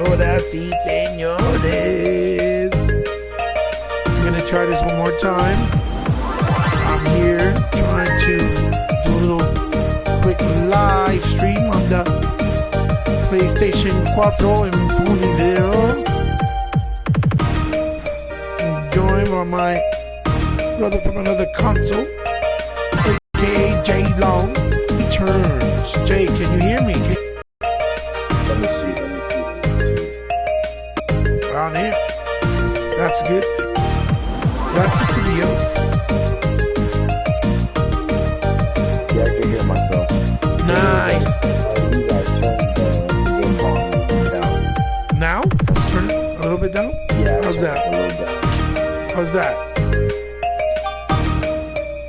Ahora sí, señores. I'm gonna try this one more time. I'm here trying to do a little quick live stream on the PlayStation 4 in Ponyville. Joined by my brother from another console, aka J Long returns. Jay, can you hear me? Let me see. Around here. That's good. That's the studio. Yeah, I can hear myself. Nice. You guys turned the game volume down. Now? Let's turn it a little bit down? Yeah, How's that? a little down. How's that?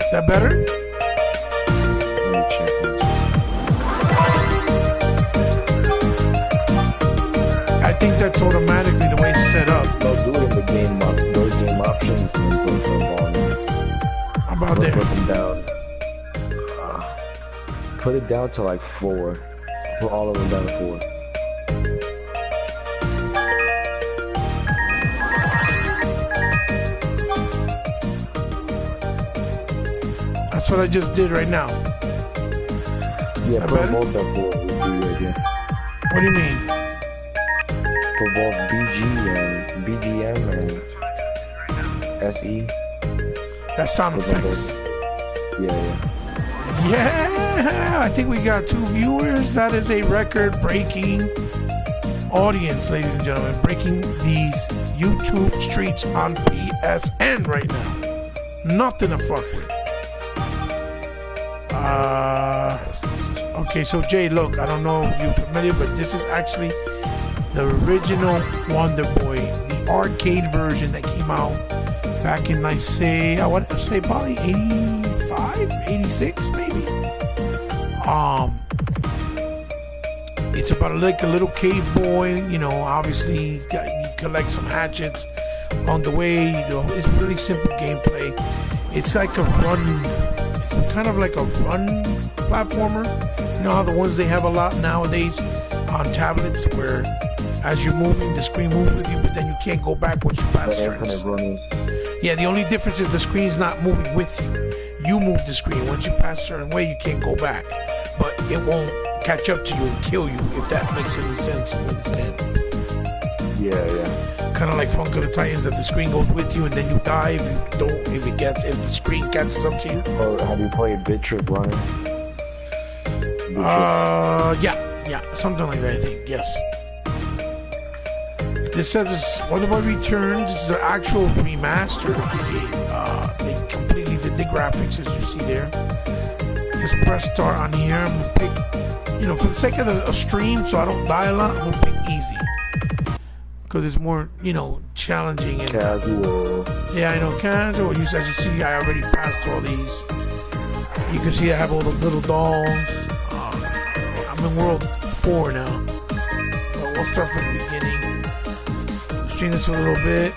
Is that better? Let me check this. I think that's automatically the way it's set up. No, do it in the game, those game options, and then put the volume. How about there? Put them down. Put it down to like 4. Put all of them down to 4. That's what I just did right now. Yeah, put better? both up 4. Right here. What do you mean? Put both BGM and SE. That's sound effects. Yeah. Yeah, I think we got 2 viewers. That is a record-breaking audience, ladies and gentlemen. Breaking these YouTube streets on PSN right now. Nothing to fuck with. Okay, so Jay, look, I don't know if you're familiar, but this is actually the original WonderBoy, the arcade version that came out back in, I want to say probably 85, 86 maybe. It's about like a little cave boy, you know, obviously you collect some hatchets on the way, you know, it's really simple gameplay. It's like a run, it's kind of like a run platformer. You know how the ones they have a lot nowadays on tablets where as you're moving, the screen moves with you, but then you can't go back once you pass turns. Yeah, the only difference is the screen's not moving with you. You move the screen. Once you pass a certain way, you can't go back. But it won't catch up to you and kill you, if that makes any sense. You understand? Yeah. Kind of like Funk of the Titans, that the screen goes with you and then you die if the screen catches up to you. Or have you played Bit Trip Runner? Yeah, something like that, I think, yes. This says WonderBoy Returns. This is an actual remaster of the game. They completely did the graphics, as you see there. Just press start on here. I'm gonna pick, you know, for the sake of a stream, so I don't die a lot, I'm gonna pick easy. Because it's more, you know, challenging. And casual. Yeah, I know, casual. As you see, I already passed all these. You can see I have all the little dolls. I'm in World 4 now. So we'll start from the beginning. String this a little bit.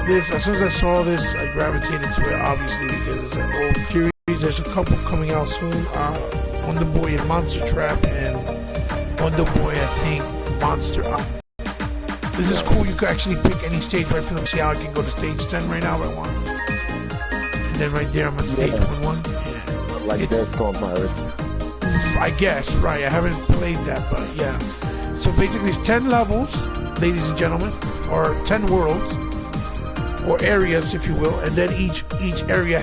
This, as soon as I saw this, I gravitated to it, obviously, because it's an old series. There's a couple coming out soon. WonderBoy and Monster Trap, and WonderBoy, I think, Monster Up. This is cool. You can actually pick any stage right from them. See how I can go to stage 10 right now if I want. And then right there, I'm on stage 1. Yeah. Like Death Storm Pirates. I guess, right. I haven't played that, but yeah. So basically, it's 10 levels, ladies and gentlemen, or 10 worlds, or areas, if you will, and then each area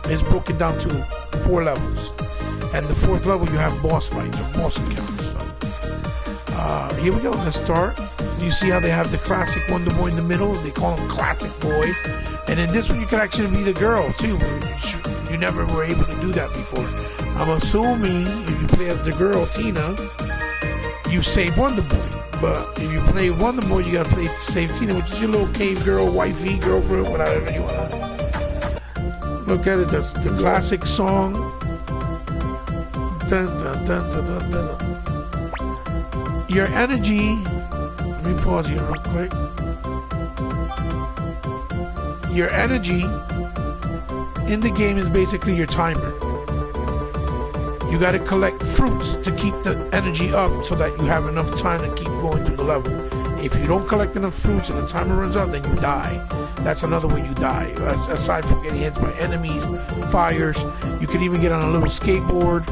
is broken down to 4 levels, and the 4th level you have boss fights or boss encounters. So here we go. Let's start. You see how they have the classic WonderBoy in the middle? They call him Classic Boy, and in this one you can actually be the girl too. You never were able to do that before. I'm assuming if you play as the girl Tina, you save WonderBoy. But if you play WonderBoy, you gotta play save Tina, which is your little cave girl, wifey, girlfriend, whatever you wanna. Look at it, that's the classic song. Dun, dun, dun, dun, dun, dun. Your energy. Let me pause here real quick. Your energy in the game is basically your timer. You got to collect fruits to keep the energy up so that you have enough time to keep going through the level. If you don't collect enough fruits and the timer runs out, then you die. That's another way you die. Aside from getting hit by enemies, fires, you can even get on a little skateboard.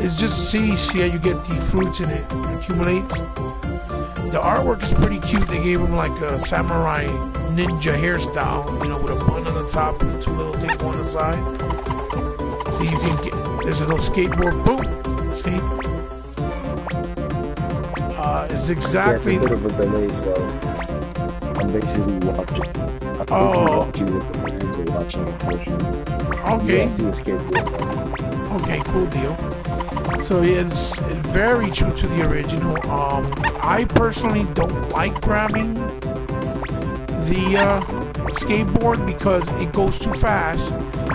It's just see how you get the fruits and it accumulates. The artwork is pretty cute. They gave him like a samurai ninja hairstyle, you know, with a bun on the top and two little things on the side. So you can get, there's a little skateboard, boom, see? It's exactly... Yeah, it's a bit of a delay, so I'm basically watching. Okay. Okay, cool deal. So it's very true to the original. I personally don't like grabbing the skateboard because it goes too fast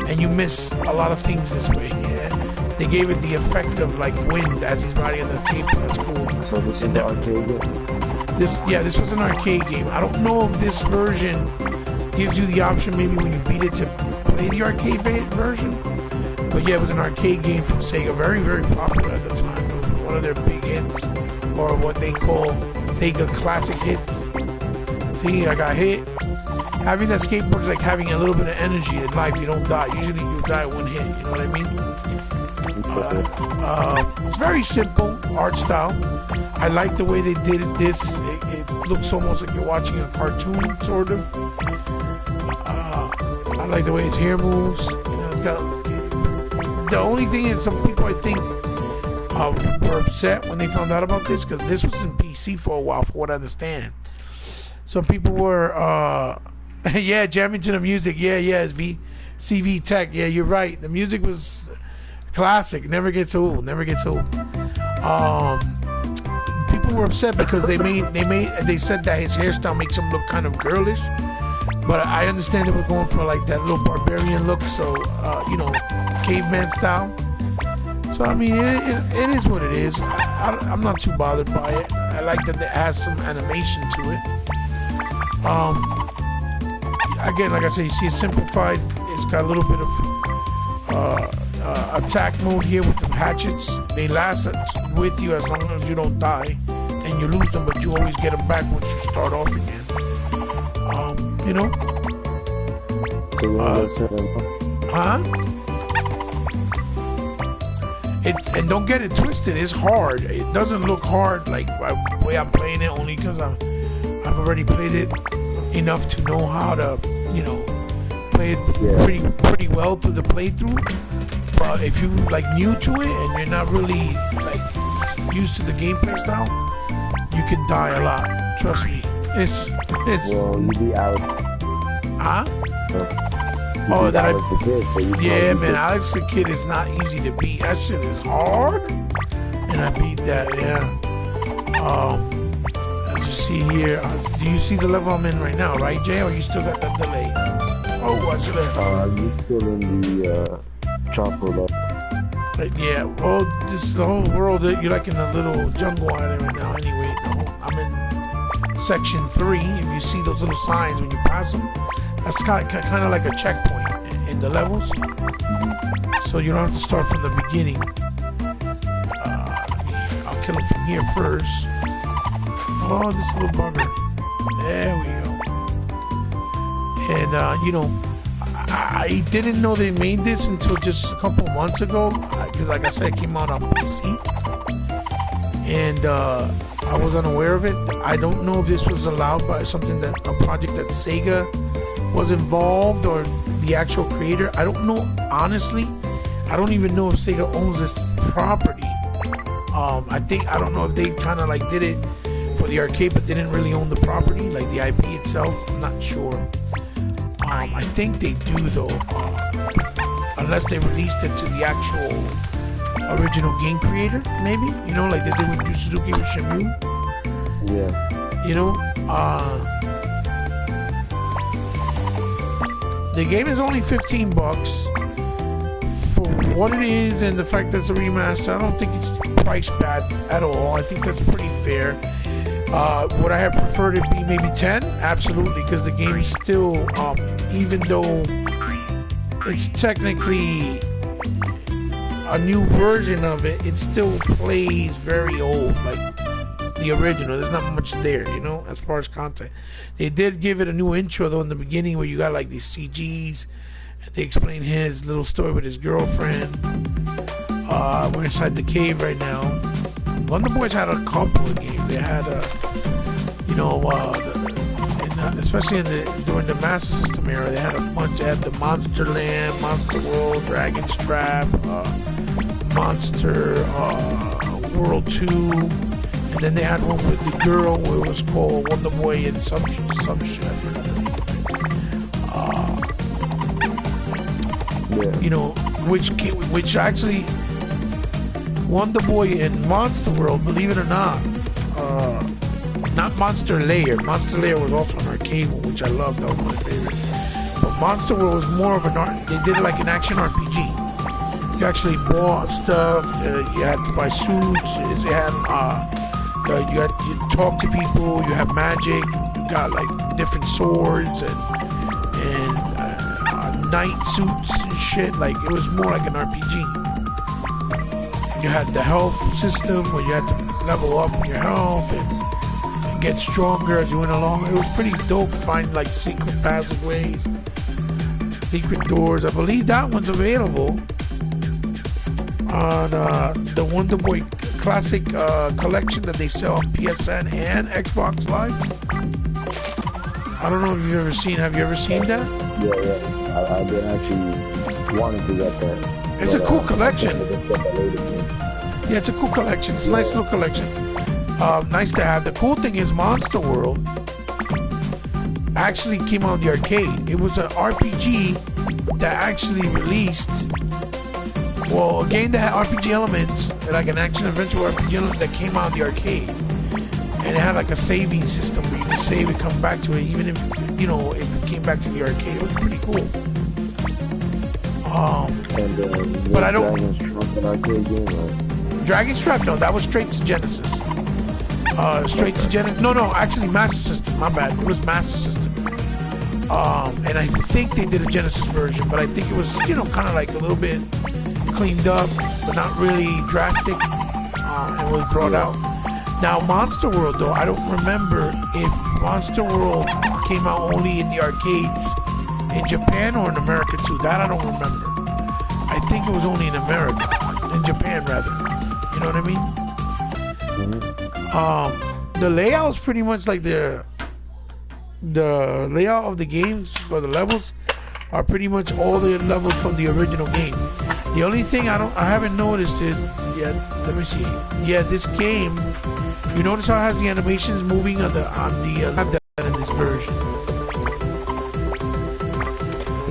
and you miss a lot of things this way. Yeah. They gave it the effect of like wind as he's riding on the skateboard. That's cool. So this is an arcade game? This was an arcade game. I don't know if this version gives you the option maybe when you beat it to play the arcade version. But yeah, it was an arcade game from Sega, very, very popular at the time. It was one of their big hits, or what they call Sega classic hits. See, I got hit. Having that skateboard is like having a little bit of energy in life. You don't die. Usually you die one hit, you know what I mean? It's very simple art style. I like the way they did it. It looks almost like you're watching a cartoon, sort of. I like the way his hair moves. You know, it's got... The only thing is, some people I think were upset when they found out about this because this was in PC for a while, for what I understand. Some people were, yeah, jamming to the music. Yeah, it's CV Tech. Yeah, you're right. The music was classic. Never gets old. Never gets old. People were upset because they said that his hairstyle makes him look kind of girlish. But I understand they were going for like that little barbarian look, so you know, caveman style. So I mean, it is what it is. I'm not too bothered by it. I like that it has some animation to it. Again, like I say, you see it's simplified. It's got a little bit of attack mode here with the hatchets. They last with you as long as you don't die, and you lose them, but you always get them back once you start off again. You know? And don't get it twisted, it's hard. It doesn't look hard like the way I'm playing it, only because I've already played it enough to know how to, you know, play it pretty well through the playthrough. But if you like new to it and you're not really like used to the gameplay style, you can die a lot. Trust me. It's well, you be out. Huh? Oh, that Alex the Kid, so yeah, man, Alex the Kid is not easy to beat. That shit is hard, and I beat that. Yeah. As you see here, do you see the level I'm in right now, right, Jay? Or you still got that delay? Oh, what's there? You're still in the chopper level. Yeah. Well, this is the whole world. You're like in a little jungle island right now. Anyway, I'm in section 3. If you see those little signs when you pass them, that's kind of like a checkpoint in the levels. So you don't have to start from the beginning. I'll kill him from here first. Oh, this little bugger. There we go. And you know, I didn't know they made this until just a couple months ago, because like I said, it came out on PC. And I was unaware of it. I don't know if this was allowed by a project that Sega was involved or the actual creator. I don't know, honestly. I don't even know if Sega owns this property. I don't know if they kind of like did it for the arcade but didn't really own the property, like the IP itself. I'm not sure. I think they do though, unless they released it to the actual original game creator, maybe, you know, like they did with Yu Suzuki with Shenmue. Yeah. You know, the game is only $15 for what it is, and the fact that it's a remaster. I don't think it's priced bad at all. I think that's pretty fair. Would I have preferred it be maybe 10? Absolutely, because the game is still, even though it's technically a new version of it, it still plays very old. Like, the original. There's not much there, you know, as far as content. They did give it a new intro though in the beginning where you got like these CGs. And they explain his little story with his girlfriend. We're inside the cave right now. WonderBoy's had a couple of games. They had especially during the Master System era, they had a bunch. They had the Monster Land, Monster World, Dragon's Trap, Monster World 2, and then they had one with the girl where it was called WonderBoy and some shit. I forgot the name. You know, which actually WonderBoy and Monster World, believe it or not Monster Lair. Monster Lair was also an arcade one, which I loved. That was my favorite. But Monster World was more of they did it like an action RPG. You actually bought stuff. You had to buy suits. You talk to people. You have magic. You got like different swords and knight suits and shit. Like it was more like an RPG. You had the health system where you had to level up your health and get stronger as you went along. It was pretty dope to find like secret passageways, secret doors. I believe that one's available on the WonderBoy Classic collection that they sell on PSN and Xbox Live. I don't know if you've ever seen. Have you ever seen that? Yeah. I've been actually wanting to get that. It's a cool collection. Yeah, it's a cool collection. It's a nice little collection. Nice to have. The cool thing is Monster World actually came out of the arcade. It was an RPG that actually released, a game that had RPG elements, like an action adventure RPG element that came out of the arcade. And it had like a saving system where you could save and come back to it, even if, if it came back to the arcade. It was pretty cool. But I don't... Dragon's Trap an arcade game, right? Dragon's Trap? No, that was straight to Genesis. To Genesis. No, actually Master System. My bad. It was Master System. And I think they did a Genesis version, but I think it was, kind of like a little bit cleaned up, but not really drastic. And was brought out. Now, Monster World, though, I don't remember if Monster World came out only in the arcades in Japan or in America too. That I don't remember. I think it was only in America, in Japan rather. You know what I mean? Mm-hmm. The layout is pretty much like the layout of the games for the levels are pretty much all the levels from the original game. The only thing I haven't noticed is yet. Let me see. Yeah, this game. You notice how it has the animations moving on the have that in this version.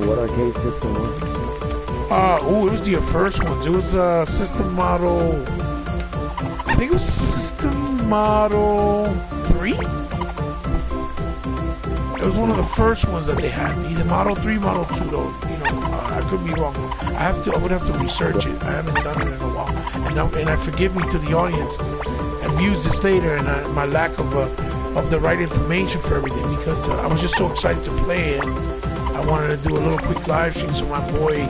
What arcade system was it? It was the first ones. It was system model. I think it was system model 3. It was one of the first ones that they had. Either model 3, model 2 though. I could be wrong. I would have to research it. I haven't done it in a while. And I forgive me to the audience. I've used this later and my lack of the right information for everything because I was just so excited to play it. I wanted to do a little quick live stream so my boy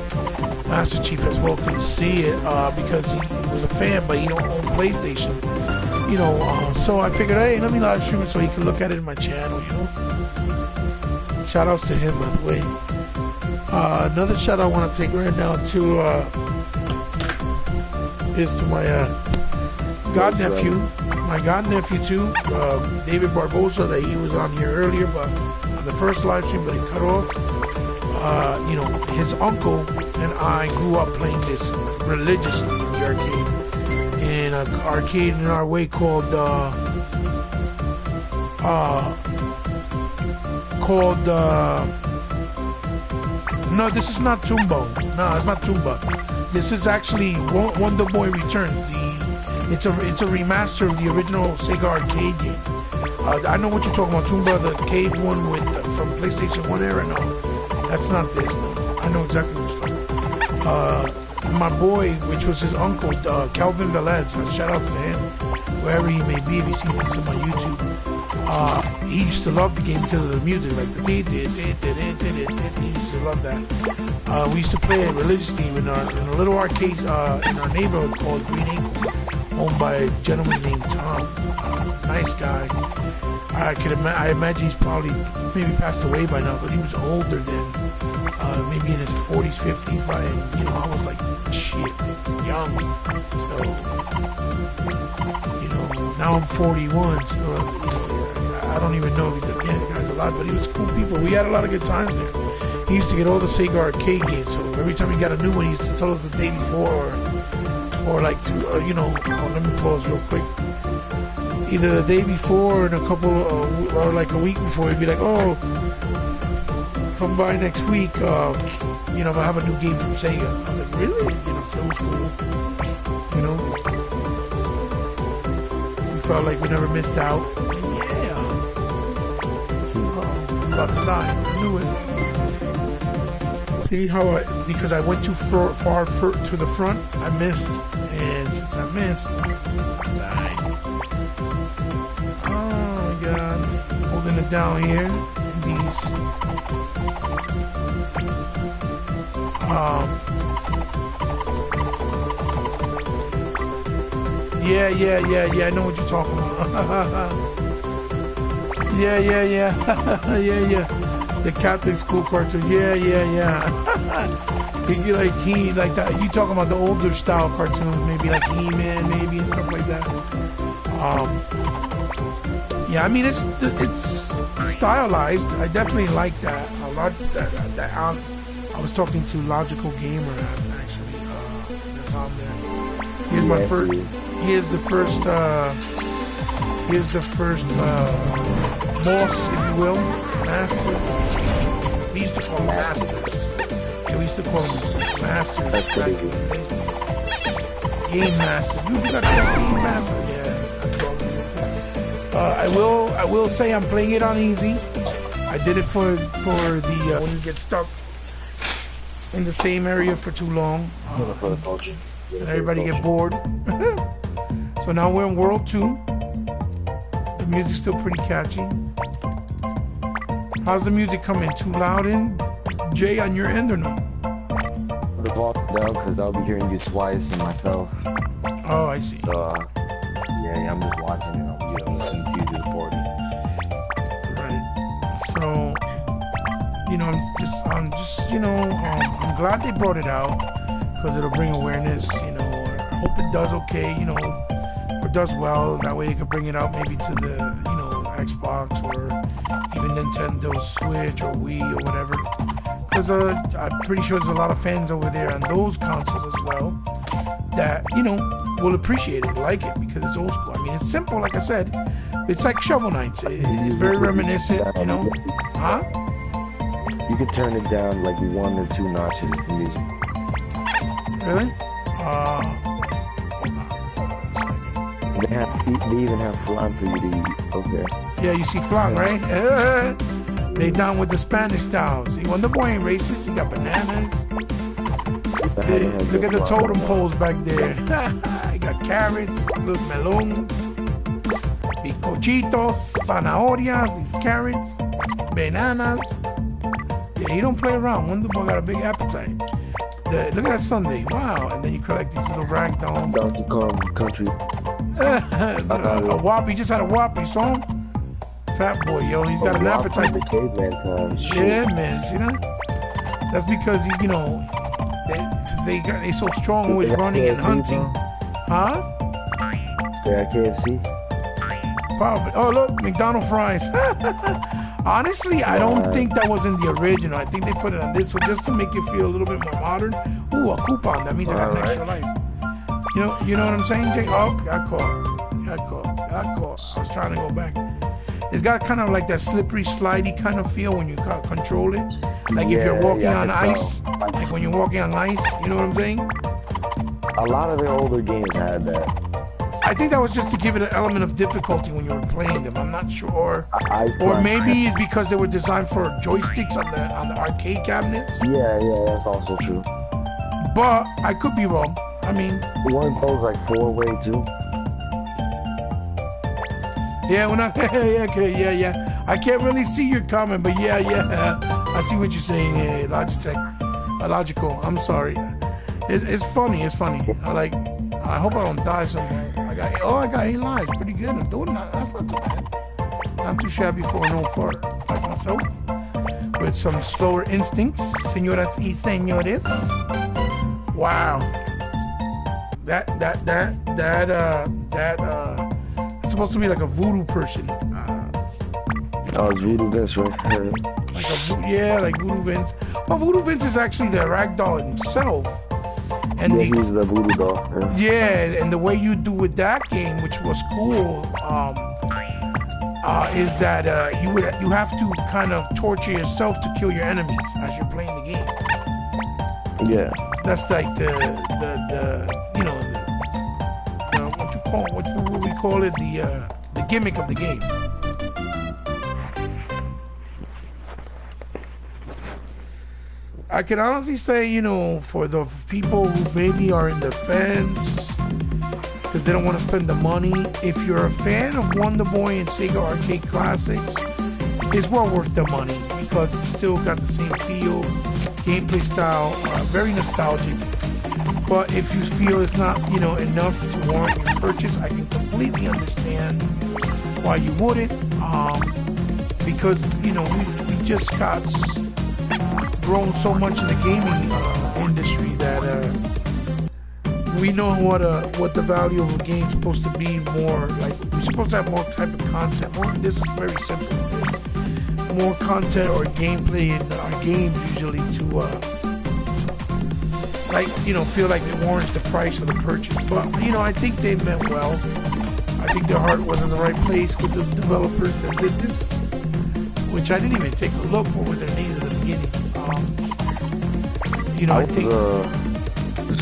Master Chief as well could see it because he was a fan, but he don't own PlayStation. So I figured, hey, let me live stream it so he can look at it in my channel. Shout outs to him, by the way. Another shout out I want to take right now is to my godnephew, too, David Barbosa, that he was on here earlier, but on the first live stream, but he cut off. His uncle and I grew up playing this religiously in the arcade. In an arcade in our way called no, this is not Tumbo. No, it's not Tumba. This is actually WonderBoy Returns. It's a remaster of the original Sega arcade game. I know what you're talking about, Tumba, the cave one from PlayStation 1 era. No, that's not this. No, I know exactly what you're talking about. My boy, which was his uncle, Calvin Velez, shout out to him, wherever he may be, if he sees this on my YouTube. He used to love the game because of the music, like the he used to love that. We used to play it religiously in a little arcade in our neighborhood called Green Acre. owned by a gentleman named Tom. Nice guy. I imagine he's probably maybe passed away by now, but he was older then, maybe in his 40s, 50s. By you know, I was like shit young. So you know, now I'm 41. So you know, I don't even know if the guy's alive, but he was cool people. We had a lot of good times there. He used to get all the Sega arcade games, so every time he got a new one, he used to tell us the day before, or like you know, let me pause real quick. Either the day before and a couple, or like a week before, he'd be like, "Oh, come by next week. You know, I have a new game from Sega." I was like, "Really?" You know, so it was cool. You know, we felt like we never missed out. And yeah, I'm about to die. I knew it. See how because I went too far to the front, I missed, and since I missed, I died. Holding it down here in these yeah, I know what you're talking about. yeah. The Catholic school cartoon, yeah. he like that. You talking about the older style cartoons, maybe like He-Man, maybe, and stuff like that. Yeah, I mean it's stylized. I definitely like that a lot. I was talking to Logical Gamer actually. That's on there. Here's my first. Here's the first. Here's the first boss, if you will, master. We used to call them masters. Yeah, we used to call them masters. That's pretty good. Game master. You got that game master? Yeah. I will say I'm playing it on easy. I did it for the when you get stuck in the same area for too long, and everybody get bored. So now we're in World 2. The music's still pretty catchy. How's the music coming? Too loud in? Jay, on your end or no? The volume down because I'll be hearing you twice and myself. Oh, I see. Yeah, I'm just watching and I'll be listening to you do the board. Right. So, you know, I'm just, you know, I'm glad they brought it out because it'll bring awareness. You know, I hope it does okay. You know, or does well. That way, you can bring it out maybe to the, you know, Xbox or even Nintendo Switch or Wii or whatever. Because I'm pretty sure there's a lot of fans over there on those consoles as well that, you know, will appreciate it, like it, because it's old school. I mean, it's simple, like I said. It's like Shovel Knights. It's very reminiscent, you know. Huh? You could turn it down like 1 or 2 notches, the music. Really? They even have flan for you to eat. Okay. Yeah, you see flan, right? They down with the Spanish style. See, WonderBoy ain't racist. He got bananas. Hey, look at the totem poles back there. He got carrots, little melons, bizcochitos, zanahorias, these carrots, bananas. Yeah, he don't play around. WonderBoy got a big appetite. Look at that Sunday. Wow. And then you collect these little rag dolls. Donkey Kong Country. A whop. He just had a whop. You saw him? Fat boy, yo. He's got an appetite. The caveman time. Yeah, man. See that? That's because, you know, they so strong, always running and hunting. Huh? Yeah, KFC. Probably. Oh, look, McDonald's fries. Honestly, I don't think that was in the original. I think they put it on this one just to make it feel a little bit more modern. Ooh, a coupon. That means I got an extra life. You know what I'm saying, Jay? Oh, got caught. I was trying to go back. It's got kind of like that slippery, slidey kind of feel when you control it. Like if you're walking on ice. Like when you're walking on ice. You know what I'm saying? A lot of their older games had that. I think that was just to give it an element of difficulty when you were playing them. I'm not sure. Or maybe it's because they were designed for joysticks on the arcade cabinets. Yeah, that's also true. But I could be wrong. I mean, one goes like 4-way too. Yeah, yeah. I can't really see your comment, but yeah. I see what you're saying. Yeah, logical. I'm sorry. It's funny. I hope I don't die somewhere. I got 8 lives. Pretty good. I'm doing that. That's not too bad. Not too shabby for an old fart like myself. With some slower instincts, señoras y señores. Wow. It's supposed to be like a voodoo person. Oh, it's Voodoo Vince, right? Like Voodoo Vince. Well, Voodoo Vince is actually the ragdoll himself. And he's the voodoo doll. Yeah, and the way you do with that game, which was cool, is that you have to kind of torture yourself to kill your enemies as you're playing the game. Yeah. That's like what we call it, the gimmick of the game. I can honestly say, for the people who maybe are in the fence because they don't want to spend the money, if you're a fan of WonderBoy and Sega Arcade Classics, it's well worth the money because it's still got the same feel, gameplay style, very nostalgic. But if you feel it's not, enough to warrant your purchase, I can completely understand why you wouldn't, because we just got grown so much in the gaming industry that we know what the value of a game is supposed to be. More like we're supposed to have more type of content. This is very simple. More content or gameplay in our games usually to feel like it warrants the price of the purchase. But I think they meant well. I think their heart was in the right place with the developers that did this, which I didn't even take a look what were their names at the beginning. I think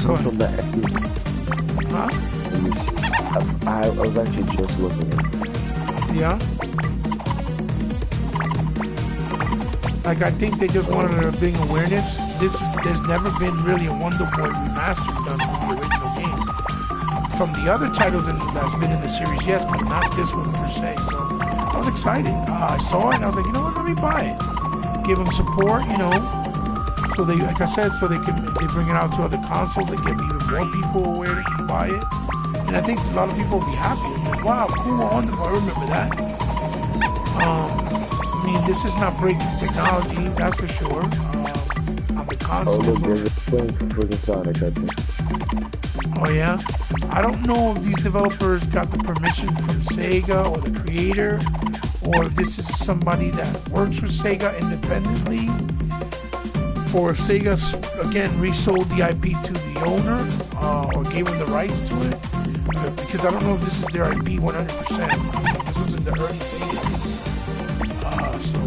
from the huh? I was actually just looking at it. Yeah. Like I think they just wanted to bring awareness. There's never been really a WonderBoy remaster done from the original game. From the other titles that's been in the series, yes, but not this one per se. So I was excited. I saw it and I was like, you know what? Let me buy it. Give them support, So they, like I said, so if they bring it out to other consoles, they get even more people aware to buy it. And I think a lot of people will be happy. Like, wow, cool, WonderBoy. I remember that. I mean, this is not breaking technology, that's for sure. On the console. Oh, look, there's a film for the Sonic, I think. Oh yeah? I don't know if these developers got the permission from Sega or the creator, or if this is somebody that works with Sega independently, or if Sega again resold the IP to the owner or gave him the rights to it, because I don't know if this is their IP 100%. This was in the early Sega days, so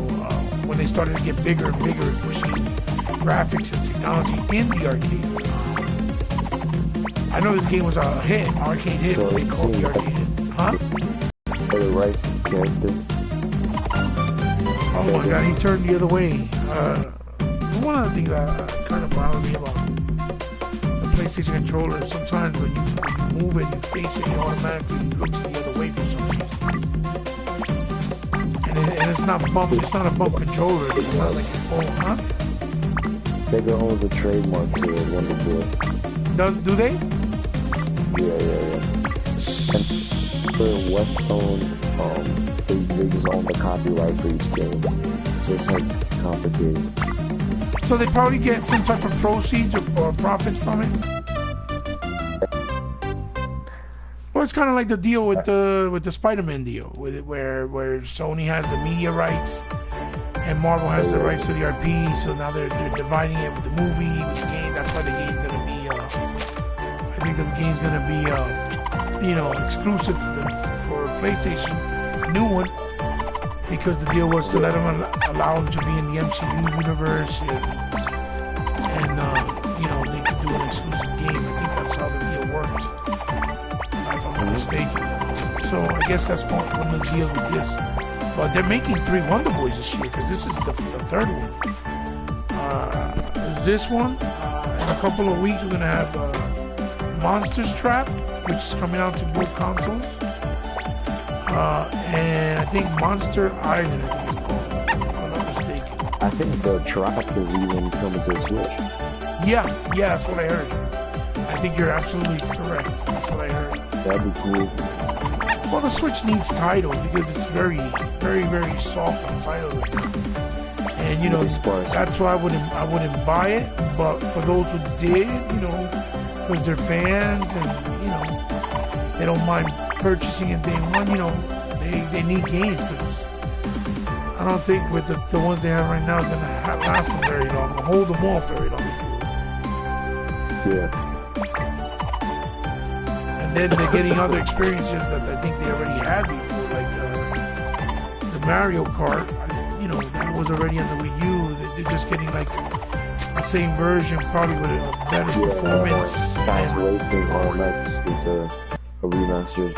when they started to get bigger and bigger and pushing graphics and technology in the arcades. I know this game was a hit, arcade hit, what they called the arcade hit. Huh? For the rights character. Oh my god, he turned the other way. One of the things that kind of bothered me about the PlayStation controller is sometimes when you move it, you face it, it automatically looks the other way for some reason. And it's not a bump controller, it's not like a phone, huh? Sega owns a trademark to WonderBoy. Do they? Yeah. And for Westone, they just own the copyright for each game. So it's like complicated. So they probably get some type of proceeds or profits from it. Well, it's kind of like the deal with the Spider-Man deal, where Sony has the media rights and Marvel has the rights to the IP. So now they're dividing it with the movie, with the game. That's why the game's gonna be. I think the game's gonna be, exclusive for PlayStation, a new one. Because the deal was to let them allow them to be in the MCU universe, and they could do an exclusive game. I think that's how the deal worked, if I'm not mistaken. So I guess that's one of the deals with this. But they're making 3 WonderBoys this year because this is the third one. This one, in a couple of weeks, we're gonna have Monsters Trap, which is coming out to both consoles. And I think Monster Island, I think it's called, if I'm not mistaken. I think the Trap is even coming to Switch. Yeah, that's what I heard. I think you're absolutely correct. That's what I heard. That'd be cool. Well, the Switch needs titles because it's very, very, very soft on titles right now. And you know, that's why I wouldn't buy it. But for those who did, you know, because they're fans and you know, they don't mind purchasing it day one. You know, they need games because I don't think with the ones they have right now is gonna last them very long, or hold them off very long. Yeah. And then they're getting other experiences that I think they already had before, like the Mario Kart. You know, that was already on the Wii U. They're just getting like the same version, probably with a better performance. Fast Racing RMX is a remaster.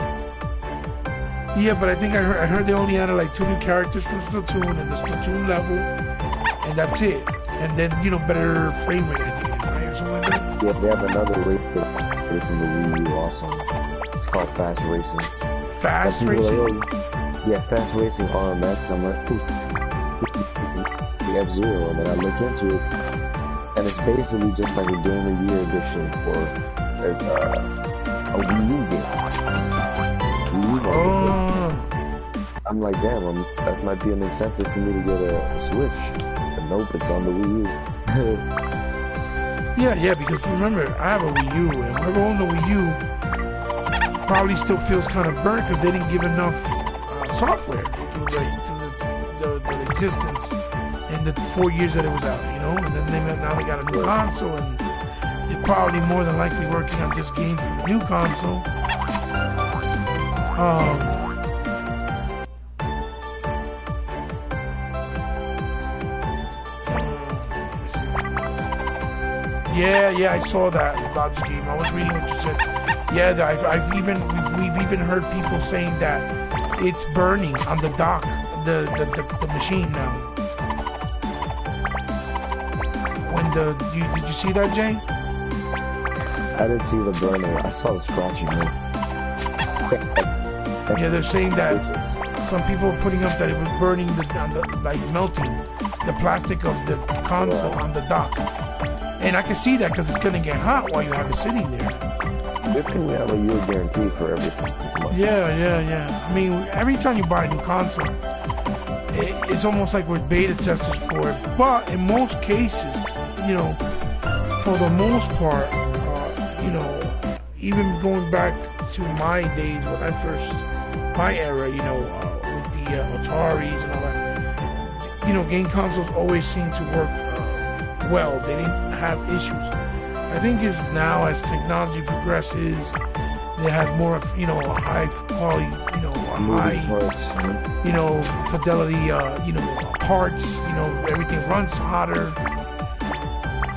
Yeah, but I think I heard they only added like 2 new characters from Splatoon and the Splatoon level, and that's it. And then, you know, better frame rate, I think it is, right? Or something like that. Yeah, they have another race from the Wii U also. It's called Fast Racing. Fast Racing? Yeah, Fast Racing RMX. I'm like, the F-Zero, and then I look into it, and it's basically just like a Game of the Year edition for a Wii U game. I'm like, damn, that might be an incentive for me to get a Switch. But nope, it's on the Wii U. Yeah, because remember, I have a Wii U, and whoever owns a Wii U probably still feels kind of burnt because they didn't give enough software to the existence in the 4 years that it was out, you know. And then now they got a new console, and they're probably more than likely working on this game for the new console. Yeah, I saw that about this game. I was reading what you said. Yeah, we've even heard people saying that it's burning on the dock, the machine now. When did you see that, Jay? I didn't see the burning. I saw the scratching. Yeah, they're saying that some people are putting up that it was burning like melting the plastic of the console on the dock. And I can see that because it's going to get hot while you have it sitting there. Good thing we have a year guarantee for everything. Yeah. I mean, every time you buy a new console, it's almost like we're beta testers for it. But in most cases, you know, for the most part, you know, even going back to my days when my era, you know, with the Ataris and all that, you know, game consoles always seem to work well. They didn't have issues. I think is now as technology progresses, they have more, you know, a high quality, you know, a high, you know, fidelity, you know, parts, you know, everything runs hotter,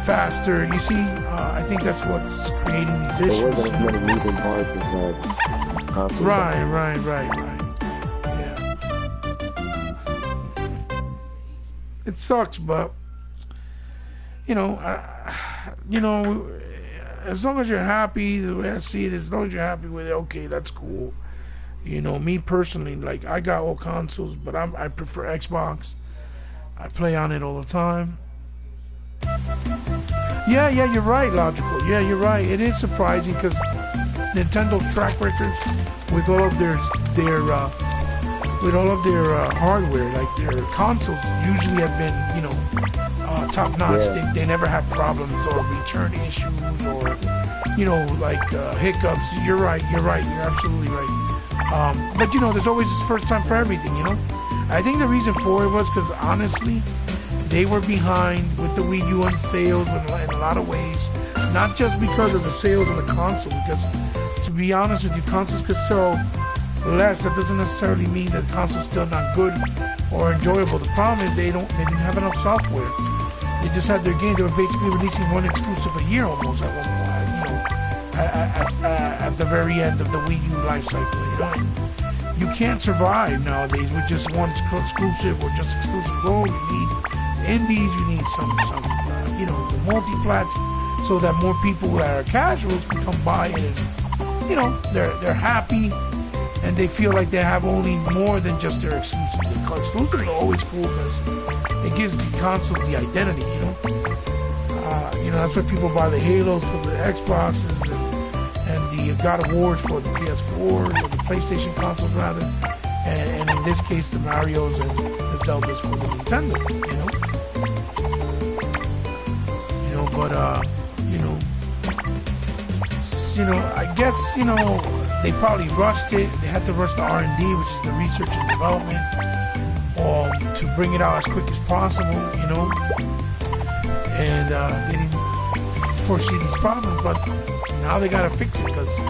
faster. You see, I think that's what's creating these issues. There wasn't as many moving parts inside. Right. Yeah. It sucks, but you know, as long as you're happy, the way I see it, as long as you're happy with it, okay, that's cool. You know, me personally, like, I got all consoles, but I prefer Xbox. I play on it all the time. Yeah, you're right, Logical. Yeah, you're right. It is surprising because Nintendo's track records with all of their hardware, like their consoles, usually have been, you know, top notch. Yeah. They never have problems or return issues or, you know, like hiccups. You're right. You're absolutely right. But you know, there's always this first time for everything, you know. I think the reason for it was because honestly, they were behind with the Wii U on sales in a lot of ways, not just because of the sales of the console. Because to be honest with you, consoles could sell less. That doesn't necessarily mean that the console's still not good or enjoyable. The problem is they didn't have enough software. They just had their game. They were basically releasing one exclusive a year almost at one point, you know, at the very end of the Wii U life cycle. You know, you can't survive nowadays with just one exclusive or just exclusive goal. You need indies. You need some you know, the multi-plats, so that more people that are casuals can come by and, you know, they're happy. And they feel like they have only more than just their exclusive. The exclusives are always cool because it gives the consoles the identity, you know. You know, that's why people buy the Halos for the Xboxes and the the God of Wars for the PS4s or the PlayStation consoles rather, and in this case the Marios and the Zeldas for the Nintendo. But I guess they probably rushed it. They had to rush the R&D, which is the research and development, to bring it out as quick as possible. And they didn't foresee these problems, but now they gotta fix it because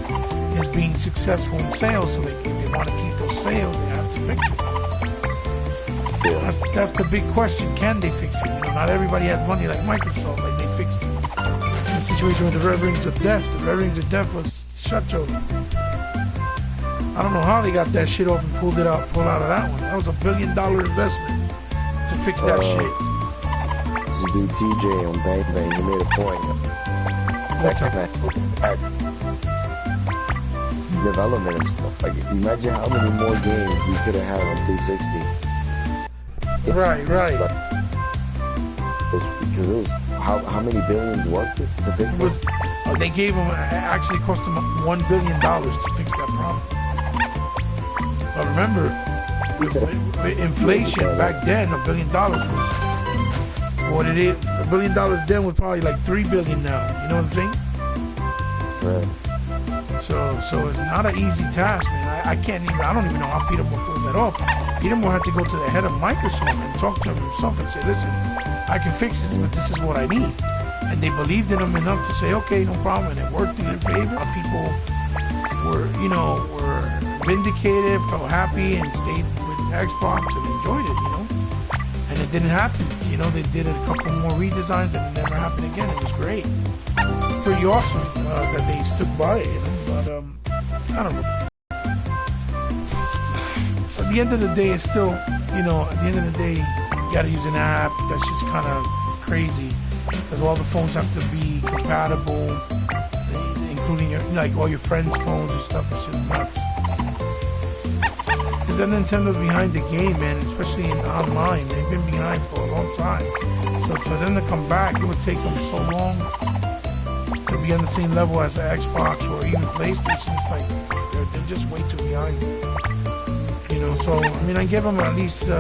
it's being successful in sales. So if they want to keep those sales, they have to fix it. That's the big question. Can they fix it? Not everybody has money like Microsoft. Like they fixed the situation with the Red Rings of Death. The Red Rings of Death was such a... I don't know how they got that shit off and pulled out of that one. That was $1 billion investment to fix that shit. This dude TJ on Bang Bang, he made a point. What's up? Development and stuff. Like, imagine how many more games we could have had on 360. Right. Because it was, how many billions was it to fix it? They gave them, actually cost them $1 billion to fix that problem. But remember, with inflation back then, $1 billion was what it is. $1 billion then was probably like $3 billion now. You know what I'm saying? Right. So it's not an easy task, man. I don't even know how Peter Moore pulled that off. Peter Moore had to go to the head of Microsoft and talk to him himself and say, listen, I can fix this, but this is what I need. And they believed in him enough to say, okay, no problem. And it worked in their favor. People were vindicated, felt happy, and stayed with Xbox and enjoyed it, And it didn't happen. They did a couple more redesigns and it never happened again. It was great. Pretty awesome that they stuck by it, But, I don't know. At the end of the day, it's still, at the end of the day, you gotta use an app. That's just kind of crazy because all the phones have to be compatible, including all your friends' phones and stuff. That's just nuts. Because then Nintendo's behind the game, man, especially in online. They've been behind for a long time. So for them to come back, it would take them so long to be on the same level as the Xbox or even PlayStation. It's like they're just way too behind. So I give them at least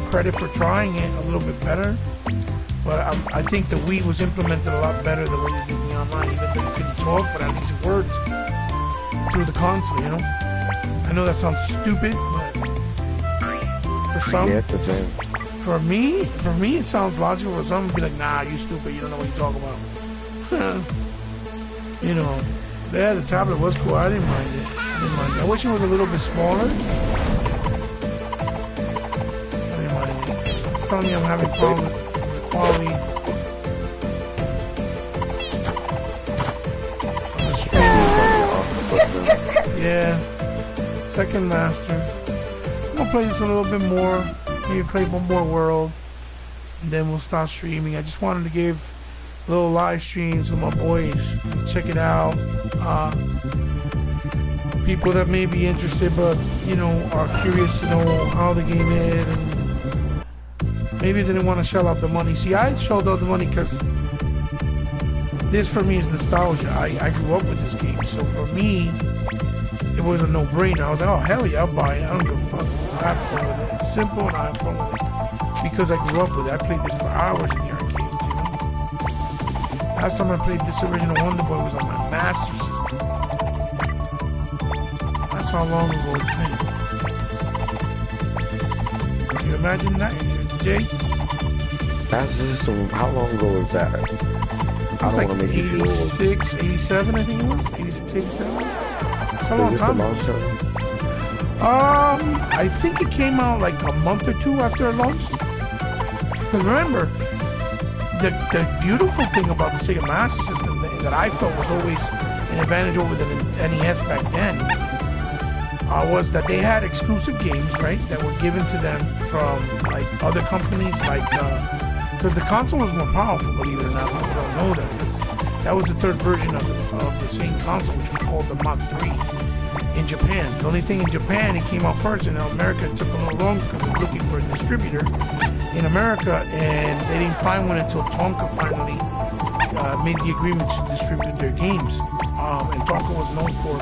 credit for trying it a little bit better. But I think the Wii was implemented a lot better the way they did the online. Even though you couldn't talk, but at least it worked through the console. I know that sounds stupid, but for some, yeah, it's the same. For me, it sounds logical. For some, be like, nah, you stupid. You don't know what you're talking about. Yeah, the tablet was cool. I didn't mind it. I wish it was a little bit smaller. It's telling me I'm having problems with the quality. Yeah. Second master. I'm gonna play this a little bit more. Maybe play one more world. And then we'll stop streaming. I just wanted to give a little live stream to my boys. Check it out. People that may be interested but, are curious to know how the game is and maybe they didn't want to shell out the money. See, I shelled out the money because this for me is nostalgia. I grew up with this game, so for me, it was a no-brainer. I was like, oh, hell yeah, I'll buy it. I don't give a fuck. I have fun with it. It's simple and I have fun with it. Because I grew up with it. I played this for hours in the arcades, Last time I played this original WonderBoy was on my Master System. That's how long ago it's been. Can you imagine that, Jay? Master System, how long ago was that? It was like 86, 87, I think it was. 86, 87. It's a long time ago. I think it came out like a month or two after it launched. Because remember, the beautiful thing about the Sega Master System that I felt was always an advantage over the NES back then was that they had exclusive games, right, that were given to them from like other companies, like because the console was more powerful, believe it or not. People don't know that because that was the third version of the same console, which was called the Mach 3 in Japan. The only thing in Japan, it came out first, and in America it took a little longer because they were looking for a distributor in America, and they didn't find one until Tonka finally made the agreement to distribute their games and Tonka was known for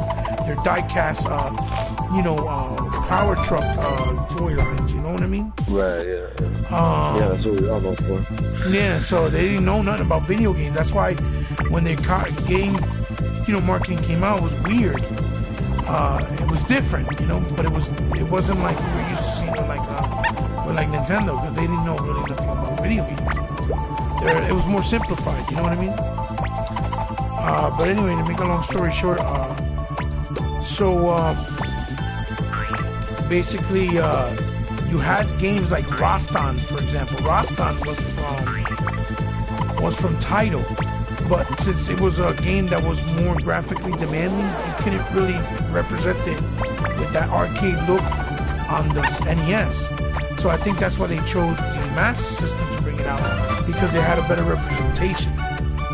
their die-cast, power truck toy lines. You know what I mean? Right. Yeah. Yeah, that's what we all know for. Yeah, so they didn't know nothing about video games. That's why when their game, marketing came out, it was weird. It was different, but it wasn't like we were used to seeing it with like Nintendo, because they didn't know really nothing about video games. It was more simplified, you know what I mean? But anyway, to make a long story short, basically, you had games like Rostan, for example. Rostan was from Taito, but since it was a game that was more graphically demanding, you couldn't really represent it with that arcade look on the NES. So I think that's why they chose the Master System to bring it out, because they had a better representation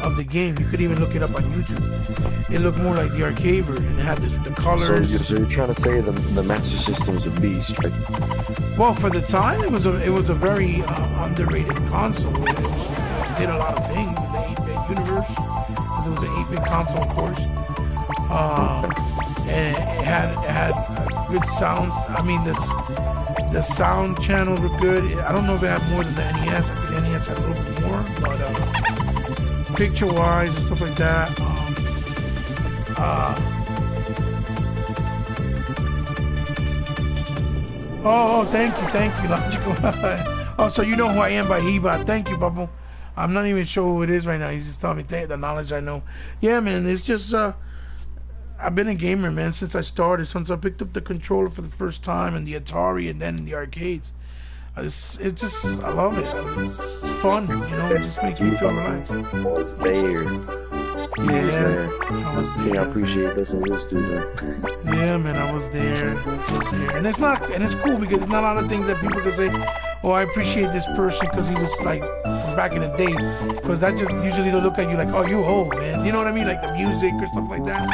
of the game. You could even look it up on YouTube. It looked more like the arcade version. It had the colors. So you're trying to say the Master System was a beast, right? Well, for the time, it was a very underrated console. It did a lot of things in the 8-bit universe, because it was an 8-bit console, of course. And it had good sounds. I mean, the sound channels were good. I don't know if it had more than the NES. I think the NES had a little bit more, but picture-wise and stuff like that. Thank you, Logical. Oh, so you know who I am by Heba. Thank you, Bubble. I'm not even sure who it is right now. He's just telling me the knowledge I know. Yeah, man, it's just I've been a gamer, man, since I started. Since I picked up the controller for the first time, and the Atari, and then the arcades. It's just, I love it. It's fun, it just makes me feel relaxed. I was there. Yeah, I was there. I appreciate listening to this dude, man. Yeah, man, I was there. And it's cool, because it's not a lot of things that people can say, oh, I appreciate this person because he was like from back in the day. Because that just usually they'll look at you like, oh, you old, man. You know what I mean? Like the music or stuff like that.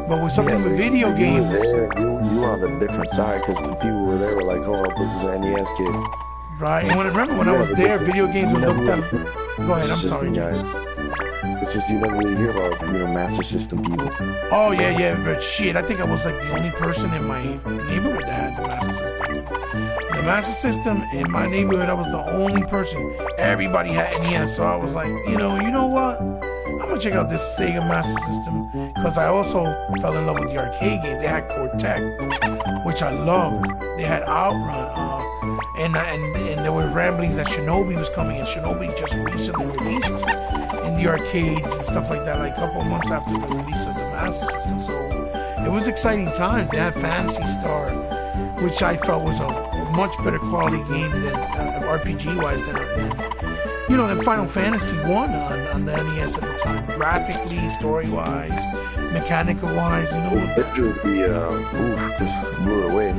But with something with video games. You were on a different side, because the people were there were like, oh, this is an NES kid. Right, and remember when I was there, video games were looked at. Go ahead, I'm sorry, guys. It's just you never really hear about Master System people. Oh yeah, but shit, I think I was like the only person in my neighborhood that had the Master System. The Master System in my neighborhood, I was the only person. Everybody had NES, so I was like, you know what? I'm gonna check out this Sega Master System, because I also fell in love with the arcade game. They had Cortex, which I loved. They had Outrun. And there were ramblings that Shinobi was coming, and Shinobi just recently released in the arcades and stuff like that, like a couple of months after the release of the Master System. So it was exciting times. They had Phantasy Star, which I felt was a much better quality game than RPG-wise than Final Fantasy 1 on the NES at the time. Graphically, story-wise, mechanical-wise, Literally, just blew it away.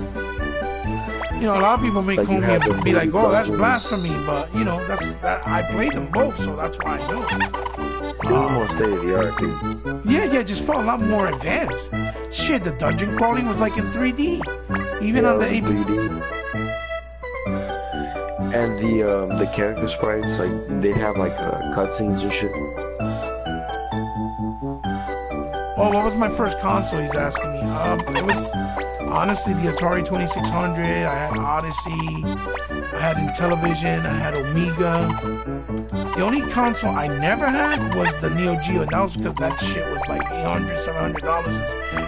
A lot of people may call me and be like, oh, that's blasphemy, but, I played them both, so that's why I know. It was more state-of-the-art, too. Yeah, just felt a lot more advanced. Shit, the dungeon crawling was like in 3D. Even on the 3D. And the character sprites, like, they'd have, like, cutscenes or shit. Oh, what was my first console, he's asking me? It was... Honestly, the Atari 2600, I had Odyssey, I had Intellivision, I had Omega. The only console I never had was the Neo Geo, and that was because that shit was like $800, $700.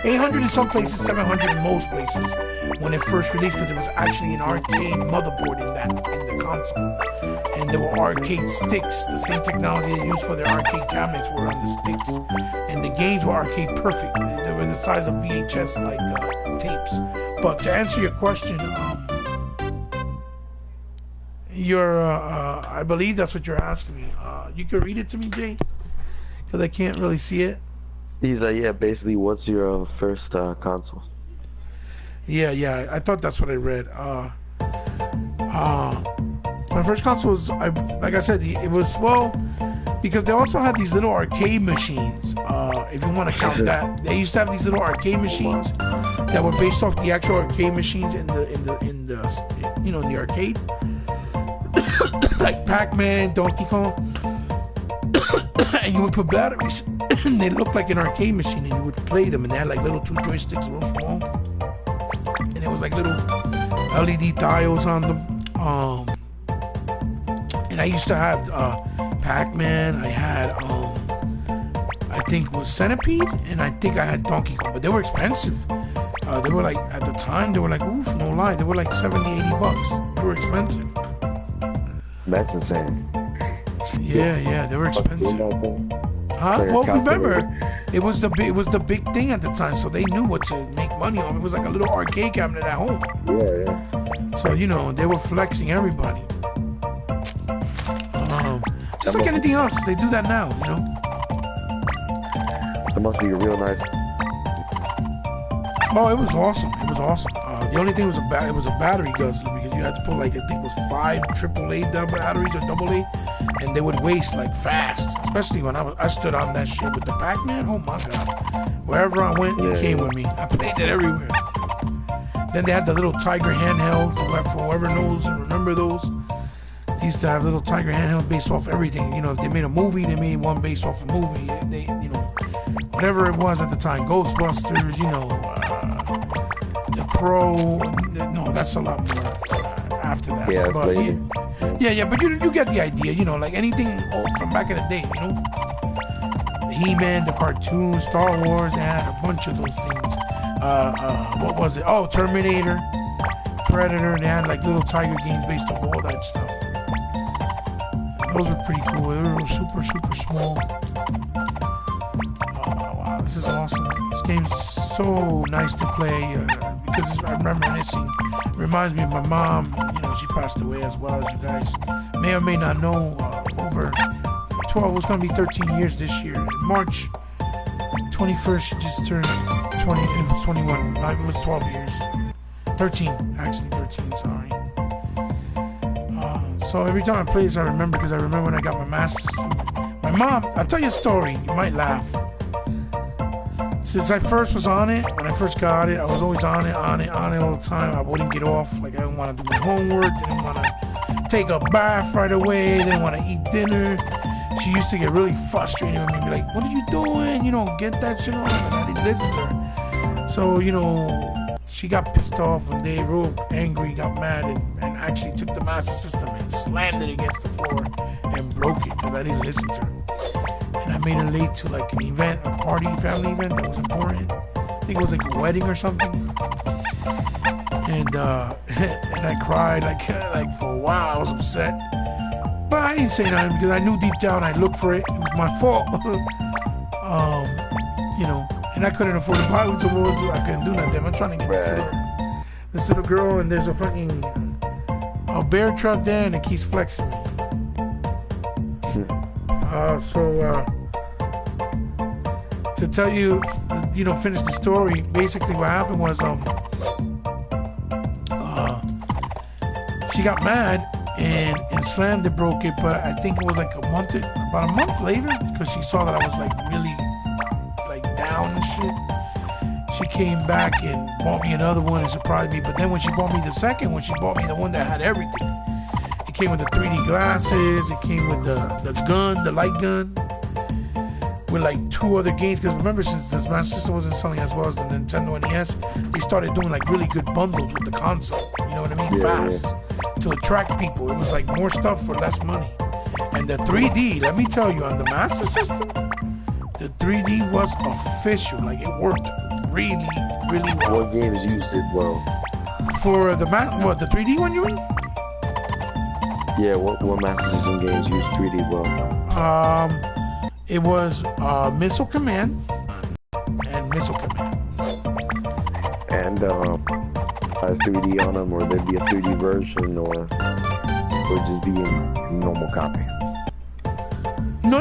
$800 in some places, $700 in most places when it first released, because it was actually an arcade motherboard in the console. And there were arcade sticks, the same technology they used for their arcade cabinets were on the sticks. And the games were arcade perfect. They were the size of VHS tapes. But to answer your question, I believe that's what you're asking me. You can read it to me, Jay, because I can't really see it. He's like, yeah, basically, what's your first console? Yeah, I thought that's what I read. My first console was, like I said, it was, because they also had these little arcade machines. If you want to count that, they used to have these little arcade machines that were based off the actual arcade machines in the arcade, like Pac-Man, Donkey Kong, and you would put batteries and they looked like an arcade machine, and you would play them, and they had like little 2 joysticks, real small, and it was like little LED diodes on them. And I used to have Pac-Man. I had I think it was Centipede, and I think I had Donkey Kong, but they were expensive. They were like, at the time, they were like, oof, no lie, they were like 70, 80 bucks. They were expensive. That's insane. Yeah, they were expensive. Well, remember, it was the big thing at the time, so they knew what to make money on. It was like a little arcade cabinet at home. Yeah. So, you know, they were flexing everybody. Just like anything else, they do that now, you know. That must be a real nice. Oh, it was awesome. It was awesome. The only thing was it was a battery guzzler, because you had to put like, I think it was 5 AAA batteries or AA, and they would waste like fast. Especially when I stood on that shit with the Pac-Man. Oh my god! Wherever I went, it came with me. I played it everywhere. Then they had the little Tiger handhelds. For whoever knows and remember those, they used to have little Tiger handhelds based off everything. You know, if they made a movie, they made one based off a movie. They, you know, whatever it was at the time, Ghostbusters. You know. The Crow, no, that's a lot more after that. Yeah, but but you get the idea, you know, like anything old from back in the day, you know. He-Man, the cartoon, Star Wars, they had a bunch of those things. What was it? Oh, Terminator, Predator, they had like little Tiger games based off all that stuff. Those were pretty cool. They were super, super small. Oh, wow, this is awesome. This game's so nice to play. Because I'm reminiscing, reminds me of my mom. You know, she passed away as well, as you guys may or may not know. Over 12, it's going to be 13 years this year. March 21st, she just turned 20. It was 21. No, it was 12 years. 13, actually 13. Sorry. So every time I play this, I remember, because I remember when I got my master's. My mom, I'll tell you a story. You might laugh. Since I first was on it, when I first got it, I was always on it all the time. I wouldn't get off. Like, I didn't want to do my homework, didn't want to take a bath right away, didn't want to eat dinner. She used to get really frustrated with me, be like, what are you doing? You know, get that shit on. And I didn't listen to her. So, you know, she got pissed off one day, real angry, got mad, and actually took the Master System and slammed it against the floor and broke it, because I didn't listen to her. And I made her late to like an event, a party, family event that was important. I think it was like a wedding or something. And and I cried like for a while. I was upset, but I didn't say nothing, because I knew deep down I looked for it. It was my fault. You know, and I couldn't afford to buy it, so I couldn't do nothing. I'm trying to get this little girl, and there's a fucking bear trap there, and it keeps flexing me. To tell you, you know, finish the story, basically what happened was, she got mad and slammed it, broke it, but I think it was like about a month later, because she saw that I was like really like down and shit. She came back and bought me another one and surprised me, but then when she bought me the second one, she bought me the one that had everything. It came with the 3D glasses, it came with the gun, the light gun, with like 2 other games, because remember, since this Master System wasn't selling as well as the Nintendo NES, they started doing like really good bundles with the console, you know what I mean, fast, to attract people. It was like more stuff for less money. And the 3D, let me tell you, on the Master System, the 3D was official, like it worked really, really well. What games used it well? For the the 3D one, you mean? Yeah, what Master System games used 3D well? It was Missile Command and Missile Command. And has 3D on them, or there'd be a 3D version, or just be a normal copy? No.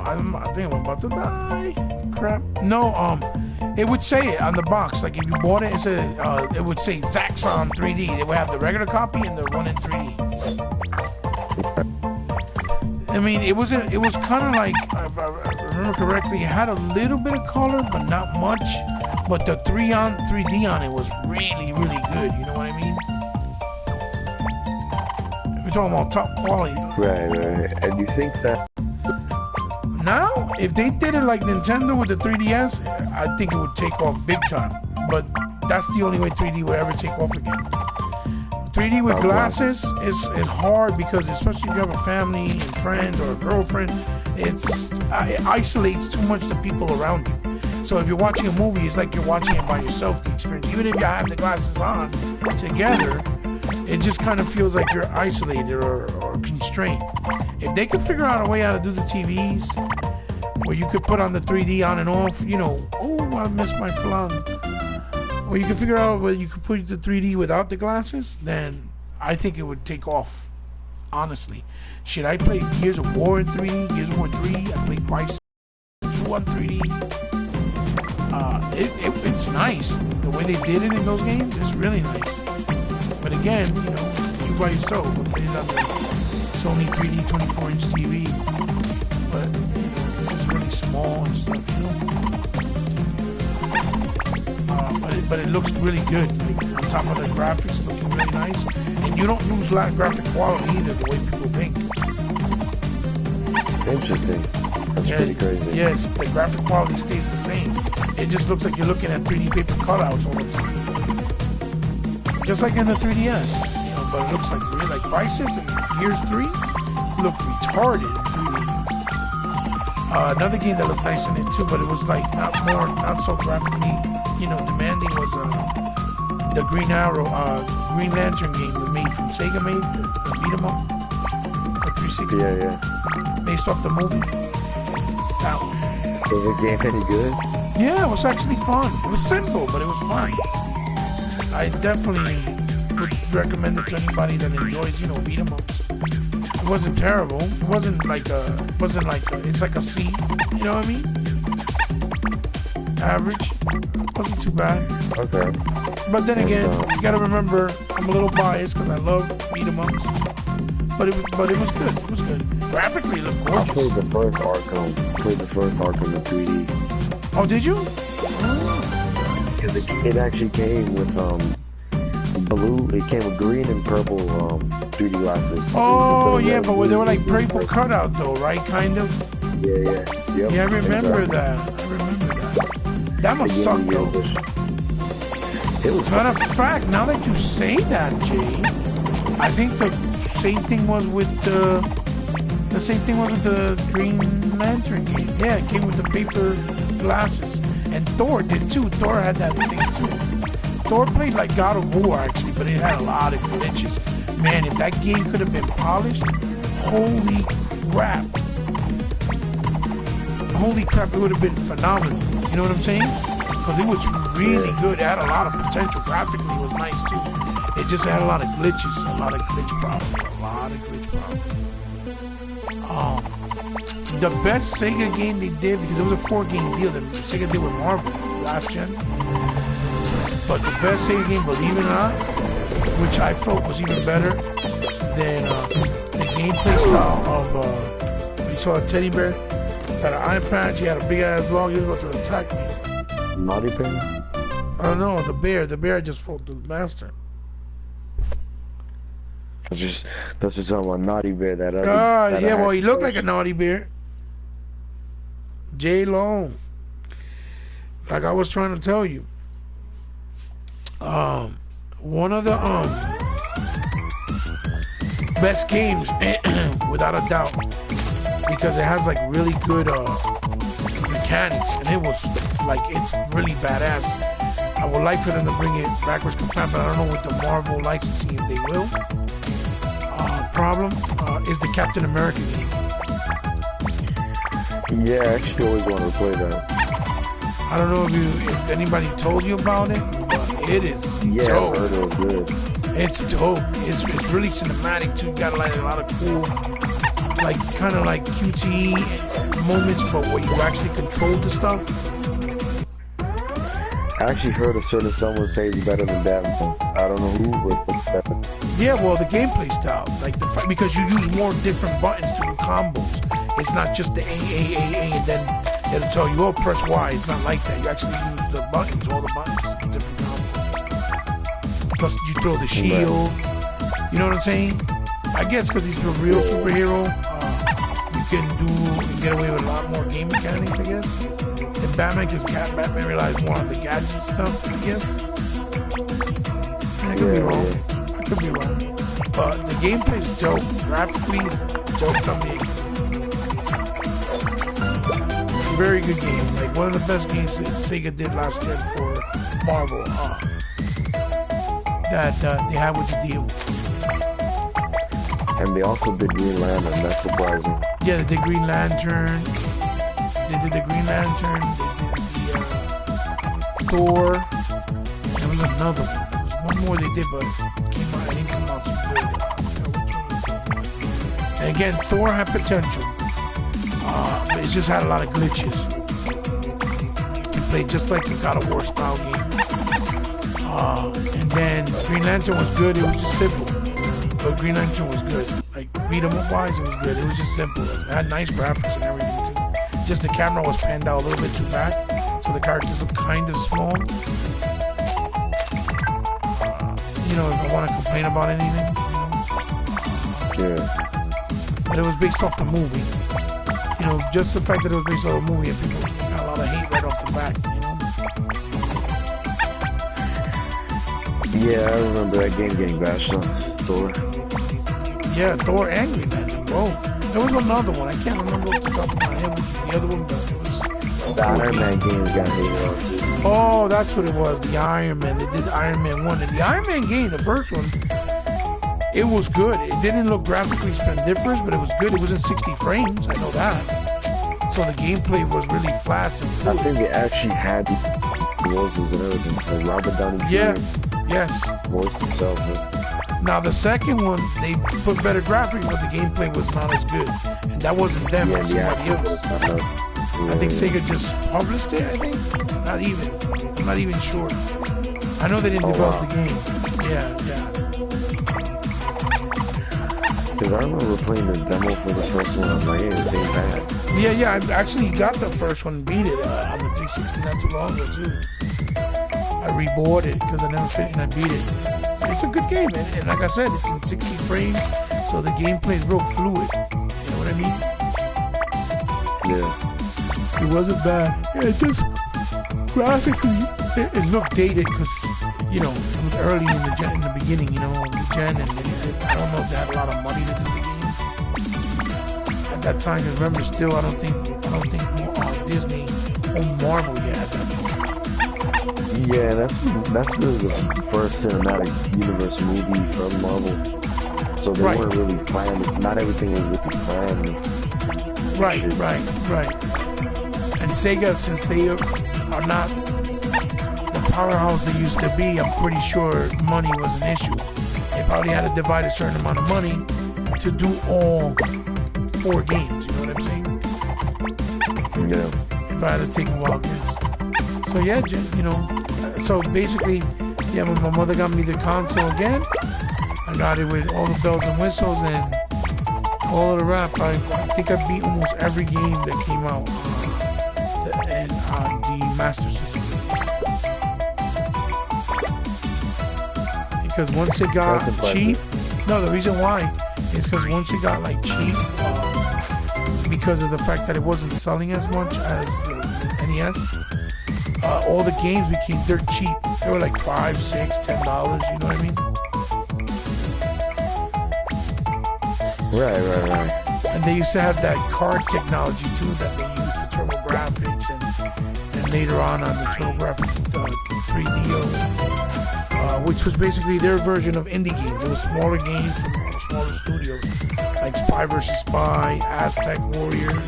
I think I'm about to die. Crap. No, it would say it on the box. Like if you bought it, it would say Zaxxon 3D. They would have the regular copy and the one in 3D. I mean, it was kind of like, if I remember correctly, it had a little bit of color, but not much. But the 3D on it was really, really good. You know what I mean? We're talking about top quality. Right. And you think that now If they did it like Nintendo with the 3DS, I think it would take off big time. But that's the only way 3D would ever take off again. 3D with glasses is hard because especially if you have a family and friends or a girlfriend, it isolates too much the people around you. So if you're watching a movie, it's like you're watching it by yourself, the experience. Even if you have the glasses on together, it just kind of feels like you're isolated or constrained. If they could figure out a way how to do the TVs where you could put on the 3D on and off, you know, oh, I missed my flung. Or you could figure out whether you could put the 3D without the glasses, then I think it would take off. Honestly. Should I play Gears of War in 3D? Gears of War 3? I played Vice 2 on 3D. It's nice. The way they did it in those games is really nice. But again, you know, you by yourself put it on the Sony 3D 24-inch TV. But you know, this is really small and stuff, you know. But it looks really good. Like, on top of the graphics, looking really nice. And you don't lose graphic quality either, the way people think. Interesting. That's pretty crazy. Yes, the graphic quality stays the same. It just looks like you're looking at 3D paper cutouts all the time. Just like in the 3DS. You know, but it looks like really like Vices and Gears 3 look retarded in 3D. Another game that looked nice in it too, but it was like not so graphically, you know, demanding was the Green Lantern game that made from Sega made, the beat 'em up for 360. Yeah. Based off the movie. That one. Was the game any good? Yeah, it was actually fun. It was simple, but it was fun. I definitely would recommend it to anybody that enjoys, you know, beat 'em ups. It wasn't terrible. It wasn't like it's like a C. You know what I mean? Average. Wasn't too bad. Okay. But then again, you gotta remember, I'm a little biased because I love beat 'em ups. But it was good. It was good. Graphically, it looked gorgeous. I played the first Arkham. In 3D. Oh, did you? Because it actually came with blue. It came with green and purple 3D glasses. Oh yeah, but they were like purple cutout though, right? Kind of. Yeah. Yep, yeah, I remember exactly. that. That must suck though. It was. Matter of fact, now that you say that, Jay, I think the same thing was with the Green Lantern game. Yeah, it came with the paper glasses, and Thor did too. Thor had that thing too. Thor played like God of War actually, but it had a lot of glitches. Man, if that game could have been polished, holy crap! Holy crap, it would have been phenomenal. You know what I'm saying? Because it was really good. It had a lot of potential. Graphically, it was nice too. It just had a lot of glitches, a lot of glitch problems. The best Sega game they did, because it was a 4-game deal that Sega did with Marvel last gen. But the best Sega game, believe it or not, which I felt was even better than the gameplay style of, you saw a teddy bear, had an eye patch, he had a big ass dog, he was about to attack me. Naughty Bear? I don't know, the bear just fought the master. That's just talking about Naughty Bear. Yeah, well, he looked like a naughty bear. J Long. Like I was trying to tell you. One of the best games, without a doubt, because it has like really good mechanics, and it was like it's really badass. I would like for them to bring it backwards compatible, but I don't know with the Marvel licensing if they will. Problem is the Captain America game. Yeah, I actually always want to play that. I don't know if anybody told you about it, but it is dope. I heard it was good. It's dope. It's really cinematic too. You got like a lot of cool, like kind of like QTE moments, but where you actually control the stuff. I actually heard a certain someone say it's better than Batman. I don't know who, but it's better. Yeah, well, the gameplay style, like the fight, because you use more different buttons to do combos. It's not just the A, and then it'll tell you, oh, press Y. It's not like that. You actually use the buttons, all the buttons, different combos. Plus, you throw the shield. You know what I'm saying? I guess because he's a real superhero, you can get away with a lot more game mechanics, I guess. And Batman, because Batman relies more on the gadget stuff, I guess. I could be wrong. I could be wrong. But the gameplay is dope. Graphically, it's dope to me. Very good game. Like one of the best games that Sega did last gen for Marvel. That they had with the deal. And they also did Green Lantern. That's surprising. Yeah, they did Green Lantern. They did the Green Lantern. They did the Thor. There was another one. There was one more they did, but it didn't come out too good. And again, Thor had potential. But it just had a lot of glitches. It played just like a God of War style game. And then Green Lantern was good. It was just simple. But Green Lantern was good. Like beat 'em up wise, it was good. It was just simple. It had nice graphics and everything too. Just the camera was panned out a little bit too back, so the characters look kind of small. You know, if I want to complain about anything. Yeah. But it was based off the movie. You know, just the fact that it was based off the movie, and people got a lot of hate right off the bat. You know. Yeah, I remember that game getting bashed on Thor. Yeah, Thor and Green Lantern, both. There was another one. I can't remember what the top of my head was. The other one, but it was... The Iron Man games got hated on too. Oh, that's what it was. The Iron Man. They did Iron Man 1. And the Iron Man game, the first one, it was good. It didn't look graphically splendiferous, but it was good. It was in 60 frames. I know that. So the gameplay was really flat and cool. I think it actually had voices and everything. Like Robert Downey Jr. Yeah. Yes. Voiced himself. Now the second one, they put better graphics, but the gameplay was not as good. And that wasn't them, it was somebody else. I think Sega just published it, I think. Not even. I'm not even sure. I know they didn't develop the game. Yeah. Because I remember playing the demo for the first one. I was like, hey, this ain't bad. Yeah, I actually got the first one and beat it on the 360 not too long ago, too. I rebought it because I never finished and I beat it. It's a good game, and like I said, it's in 60 frames, so the gameplay is real fluid. You know what I mean? Yeah. It wasn't bad. Yeah, it just graphically, it looked dated because, you know, it was early in the beginning, you know, the gen, and I don't know if they had a lot of money to do the game at that time. Because remember, still, I don't think Disney owned Marvel yet at that point. Yeah, that's really the first cinematic universe movie from Marvel. So they weren't really planned. Not everything was really planned. Right. And Sega, since they are not the powerhouse they used to be, I'm pretty sure money was an issue. They probably had to divide a certain amount of money to do all 4 games. You know what I'm saying? Yeah. If I had to take a wild guess. So yeah, you know. So basically, yeah, when my mother got me the console again, I got it with all the bells and whistles and all of the rap. I think I beat almost every game that came out and on the Master System. Because once it got cheap, no, the reason why is because once it got like cheap, because of the fact that it wasn't selling as much as the NES. All the games became dirt cheap. They were like $5, $6, $10. You know what I mean? Right. And they used to have that card technology too that they used for TurboGrafx and later on the TurboGrafx 3DO, which was basically their version of indie games. It was smaller games from smaller studios like Spy vs. Spy, Aztec Warriors.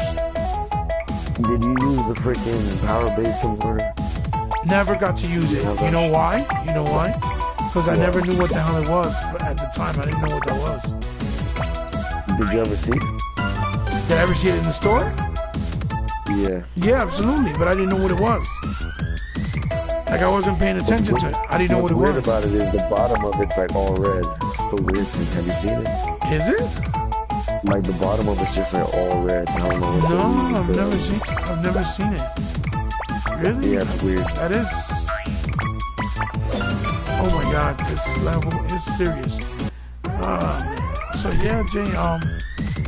Did you use the freaking power-based converter? Never got to use it. You know why? Because I never knew what the hell it was at the time. I didn't know what that was. Did you ever see it? Did I ever see it in the store? Yeah. Yeah, absolutely. But I didn't know what it was. Like I wasn't paying attention to it. I didn't know what it was. What's weird about it is the bottom of it's like all red. It's the weird thing. Have you seen it? Is it? Like the bottom of it's just like all red. I don't know what No, I've never seen it. Really? Yeah, it's weird. That is... Oh my god, this level is serious. So yeah, Jay,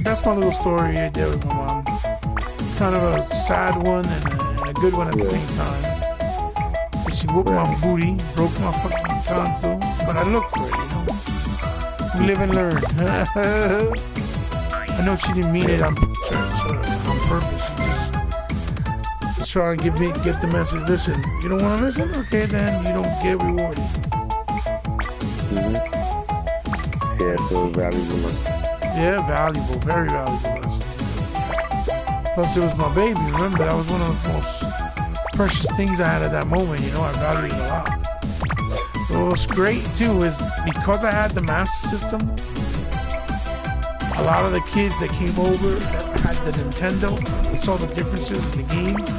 that's my little story I did with my mom. It's kind of a sad one and a good one at the same time. She whooped my booty, broke my fucking console, but I looked for it, you know. We live and learn. I know she didn't mean it on purpose. She just trying to get the message. Listen, you don't want to listen? Okay, then you don't get rewarded. Yeah, so valuable lesson. Yeah, valuable, very valuable lesson. Plus, it was my baby. Remember, that was one of the most precious things I had at that moment. You know, I valued it a lot. What was great too is because I had the Master System, a lot of the kids that came over that had the Nintendo, they saw the differences in the games.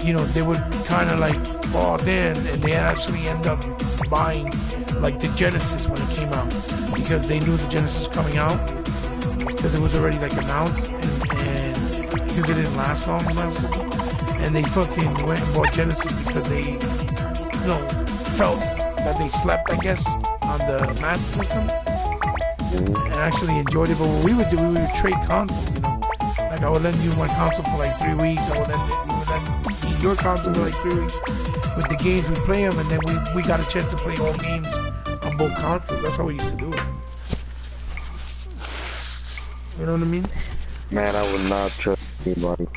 You know, they would kind of like fall in, and they actually end up buying like the Genesis when it came out because they knew the Genesis coming out because it was already like announced and because it didn't last long, the Master System. And they fucking went and bought Genesis because they, you know, felt that they slept, I guess, on the Master System and actually enjoyed it. But what we would do, we would trade consoles, you know. Like I would lend you my console for like 3 weeks. I would lend your console for like 3 weeks. With the games, we play them, and then we got a chance to play all games on both consoles. That's how we used to do it. You know what I mean? Man, I would not trust anybody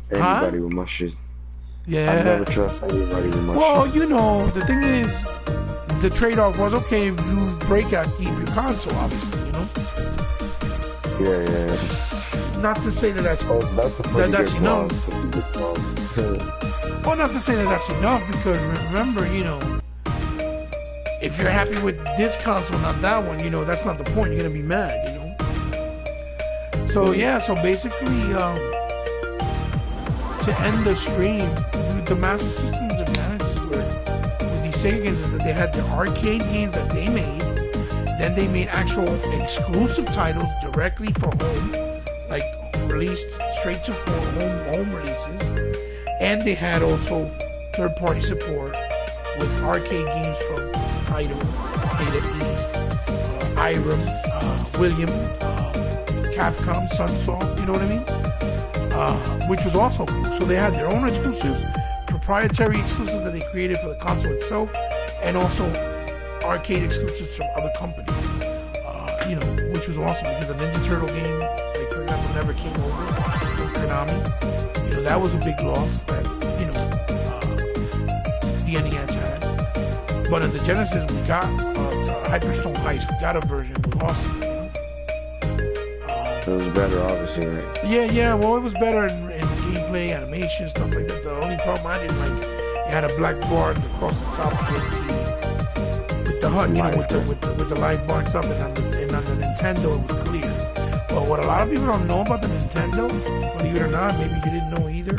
with my shit. Yeah. I never trust anybody with my shit. Well, you know, the thing is, the trade-off was, okay, if you break out, keep your console, obviously, you know? Yeah. Not to say that that's enough. Well, not to say that that's enough, because remember, you know, if you're happy with this console, not that one, you know, that's not the point. You're going to be mad, you know? So, yeah, so basically, to end the stream, the Master System's advantages were with these Sega games is that they had the arcade games that they made, then they made actual exclusive titles directly for home, like released straight to home releases, and they had also third-party support with arcade games from Taito, Data East, Irem, William, Capcom, Sunsoft, you know what I mean? Which was also cool. So they had their own exclusives, proprietary exclusives that they created for the console itself, and also arcade exclusives from other companies. You know, which was awesome because the Ninja Turtle game, like for example, never came over from Konami. You know, that was a big loss that, you know, the NES had. But on the Genesis, we got Hyperstone Heist. We got a version. It was awesome. It was better, obviously, right? Yeah. Well, it was better in gameplay, animation, stuff like that. The only problem I didn't like, it had a black bar across the top with the HUD, you know, with the light bar and stuff. And on the Nintendo, it was clear. Well, what a lot of people don't know about the Nintendo, believe it or not, maybe you didn't know either,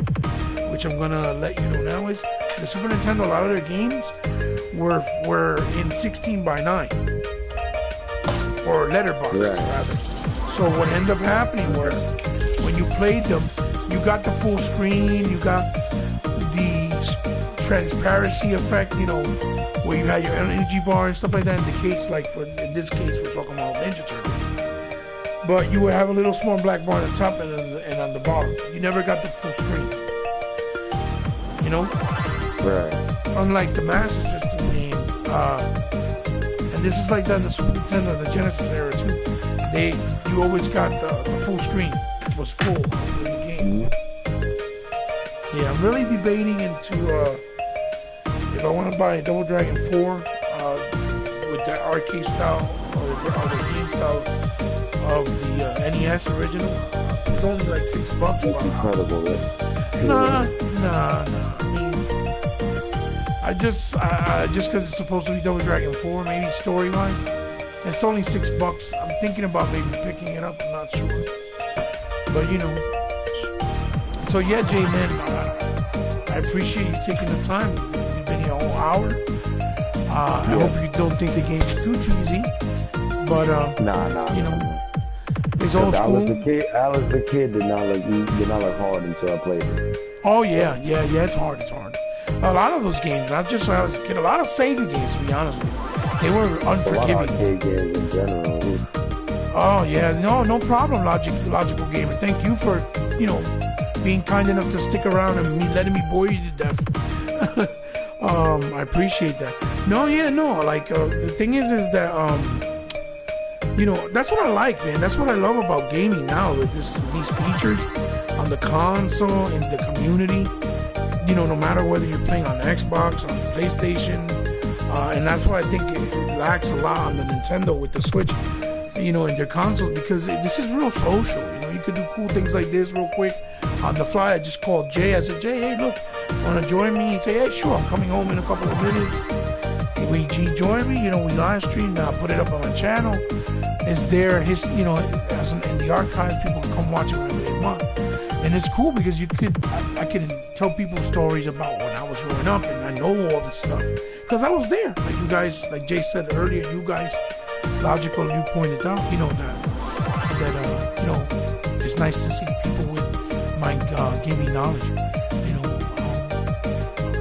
which I'm gonna let you know now, is the Super Nintendo. A lot of their games were in 16:9 or letterbox, rather. So what ended up happening was, when you played them, you got the full screen, you got the transparency effect, you know, where you had your energy bar and stuff like that. In the case, like in this case, we're talking about Ninja Turtle. But you would have a little small black bar on the top and on the bottom. You never got the full screen. You know? Right. Unlike the Master System games, and this is like that in the Super Nintendo, the Genesis era too. You always got the full screen. It was full in the game. Yeah, I'm really debating into if I want to buy a Double Dragon 4 with that arcade style or the game style of the NES original. It's only like $6. That's incredible, right? Nah. I mean, I just because it's supposed to be Double Dragon 4, maybe story-wise. It's only $6. I'm thinking about maybe picking it up. I'm not sure. But, you know. So, yeah, J-Man, I appreciate you taking the time. You've been here a whole hour. I hope you don't think the game's too cheesy. But, you know, it's old school. Alice the Kid did not look hard until I played it. Oh, yeah, it's hard. A lot of those games, not just when I was a kid, a lot of Sega games, to be honest with you. They were unforgiving. A lot of arcade games in general. Oh yeah, no problem, logical gamer. Thank you for, being kind enough to stick around and letting me bore you to death. I appreciate that. Like the thing is that that's what I like, man. That's what I love about gaming now, with these features on the console and the community. No matter whether you're playing on Xbox, on PlayStation, and that's why I think it lacks a lot on the Nintendo with the Switch, and their consoles, because this is real social. You could do cool things like this real quick on the fly. I just called Jay. I said, Jay, hey, look, want to join me? He said, hey, sure, I'm coming home in a couple of minutes. He joined me. We live streamed. I put it up on my channel. It's there. In the archives, people can come watch it whenever they want. And it's cool because I can tell people stories about when I was growing up, and I know all this stuff because I was there. Like you guys, like Jay said earlier, you guys, logical, you pointed out, it's nice to see people with my gaming knowledge.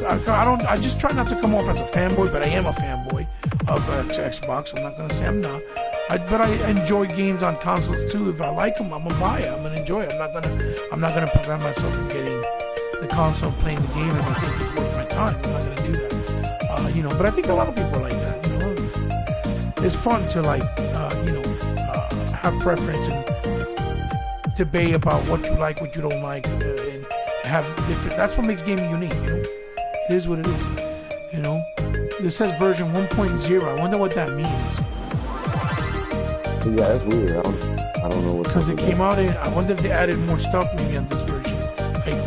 I just try not to come off as a fanboy, but I am a fanboy of Xbox. I'm not gonna say I'm not. But I enjoy games on consoles too. If I like them, I'm gonna buy it. I'm gonna enjoy it. I'm not gonna prevent myself from getting the console and playing the game if I think it's worth my time. I'm not gonna do that. But I think a lot of people are like that. It's fun to have preference and debate about what you like, what you don't like, and have different. That's what makes gaming unique. It is what it is. It says version 1.0. I wonder what that means. Yeah, that's weird. I don't know what. Because it came out I wonder if they added more stuff maybe on this version,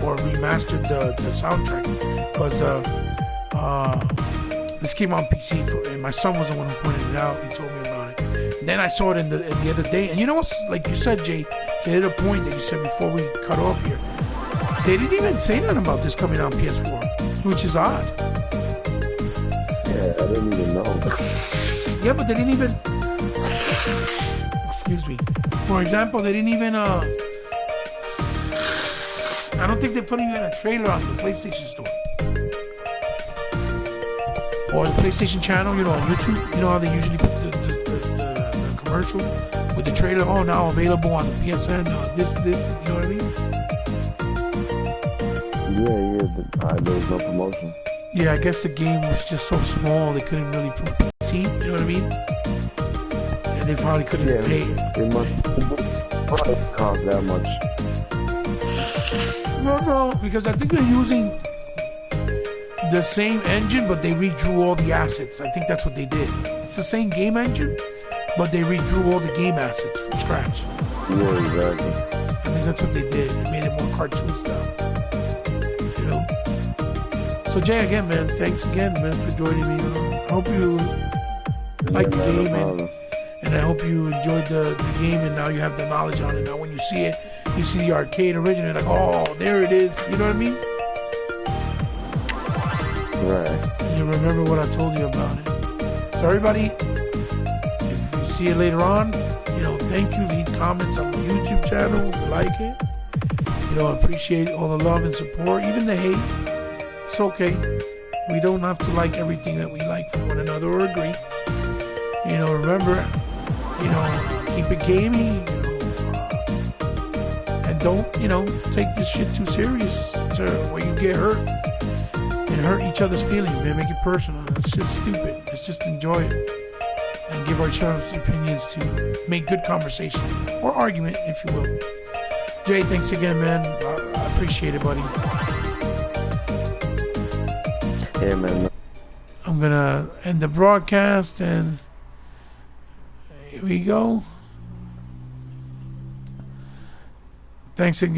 or remastered the soundtrack. Because this came on PC, and my son was the one who pointed it out. He told me about it. And then I saw it in the other day. And you know what's, like you said, Jay, to hit a point that you said before we cut off here. They didn't even say nothing about this coming on PS4, which is odd. Yeah, I didn't even know. Yeah, but they didn't even. Excuse me. For example, they didn't even. I don't think they're putting in a trailer on the PlayStation Store or the PlayStation channel. On YouTube. You know how they usually put the commercial with the trailer. Oh, now available on the PSN. This. You know what I mean? Yeah. There was no promotion. Yeah, I guess the game was just so small they couldn't really put PC. You know what I mean? And they probably couldn't pay. It must cost that much. No, because I think they're using the same engine, but they redrew all the assets. I think that's what they did. It's the same game engine, but they redrew all the game assets from scratch. Yeah, exactly. I think that's what they did. They made it more cartoon style. So Jay, again, man, thanks again, man, for joining me. I hope you like the game, and I hope you enjoyed the game, and now you have the knowledge on it. Now when you see it, you see the arcade original, like, oh, there it is. You know what I mean? Right. And you remember what I told you about it. So everybody, if you see it later on, thank you. Leave comments on the YouTube channel. Like it. I appreciate all the love and support, even the hate. It's okay. We don't have to like everything that we like from one another or agree. Remember, keep it gamey, and don't, take this shit too serious to where you get hurt and hurt each other's feelings, man. Make it personal. It's just stupid. Let's just enjoy it and give ourselves opinions to make good conversation or argument, if you will. Jay, thanks again, man. I appreciate it, buddy. Yeah, man. I'm gonna end the broadcast, and here we go. Thanks again.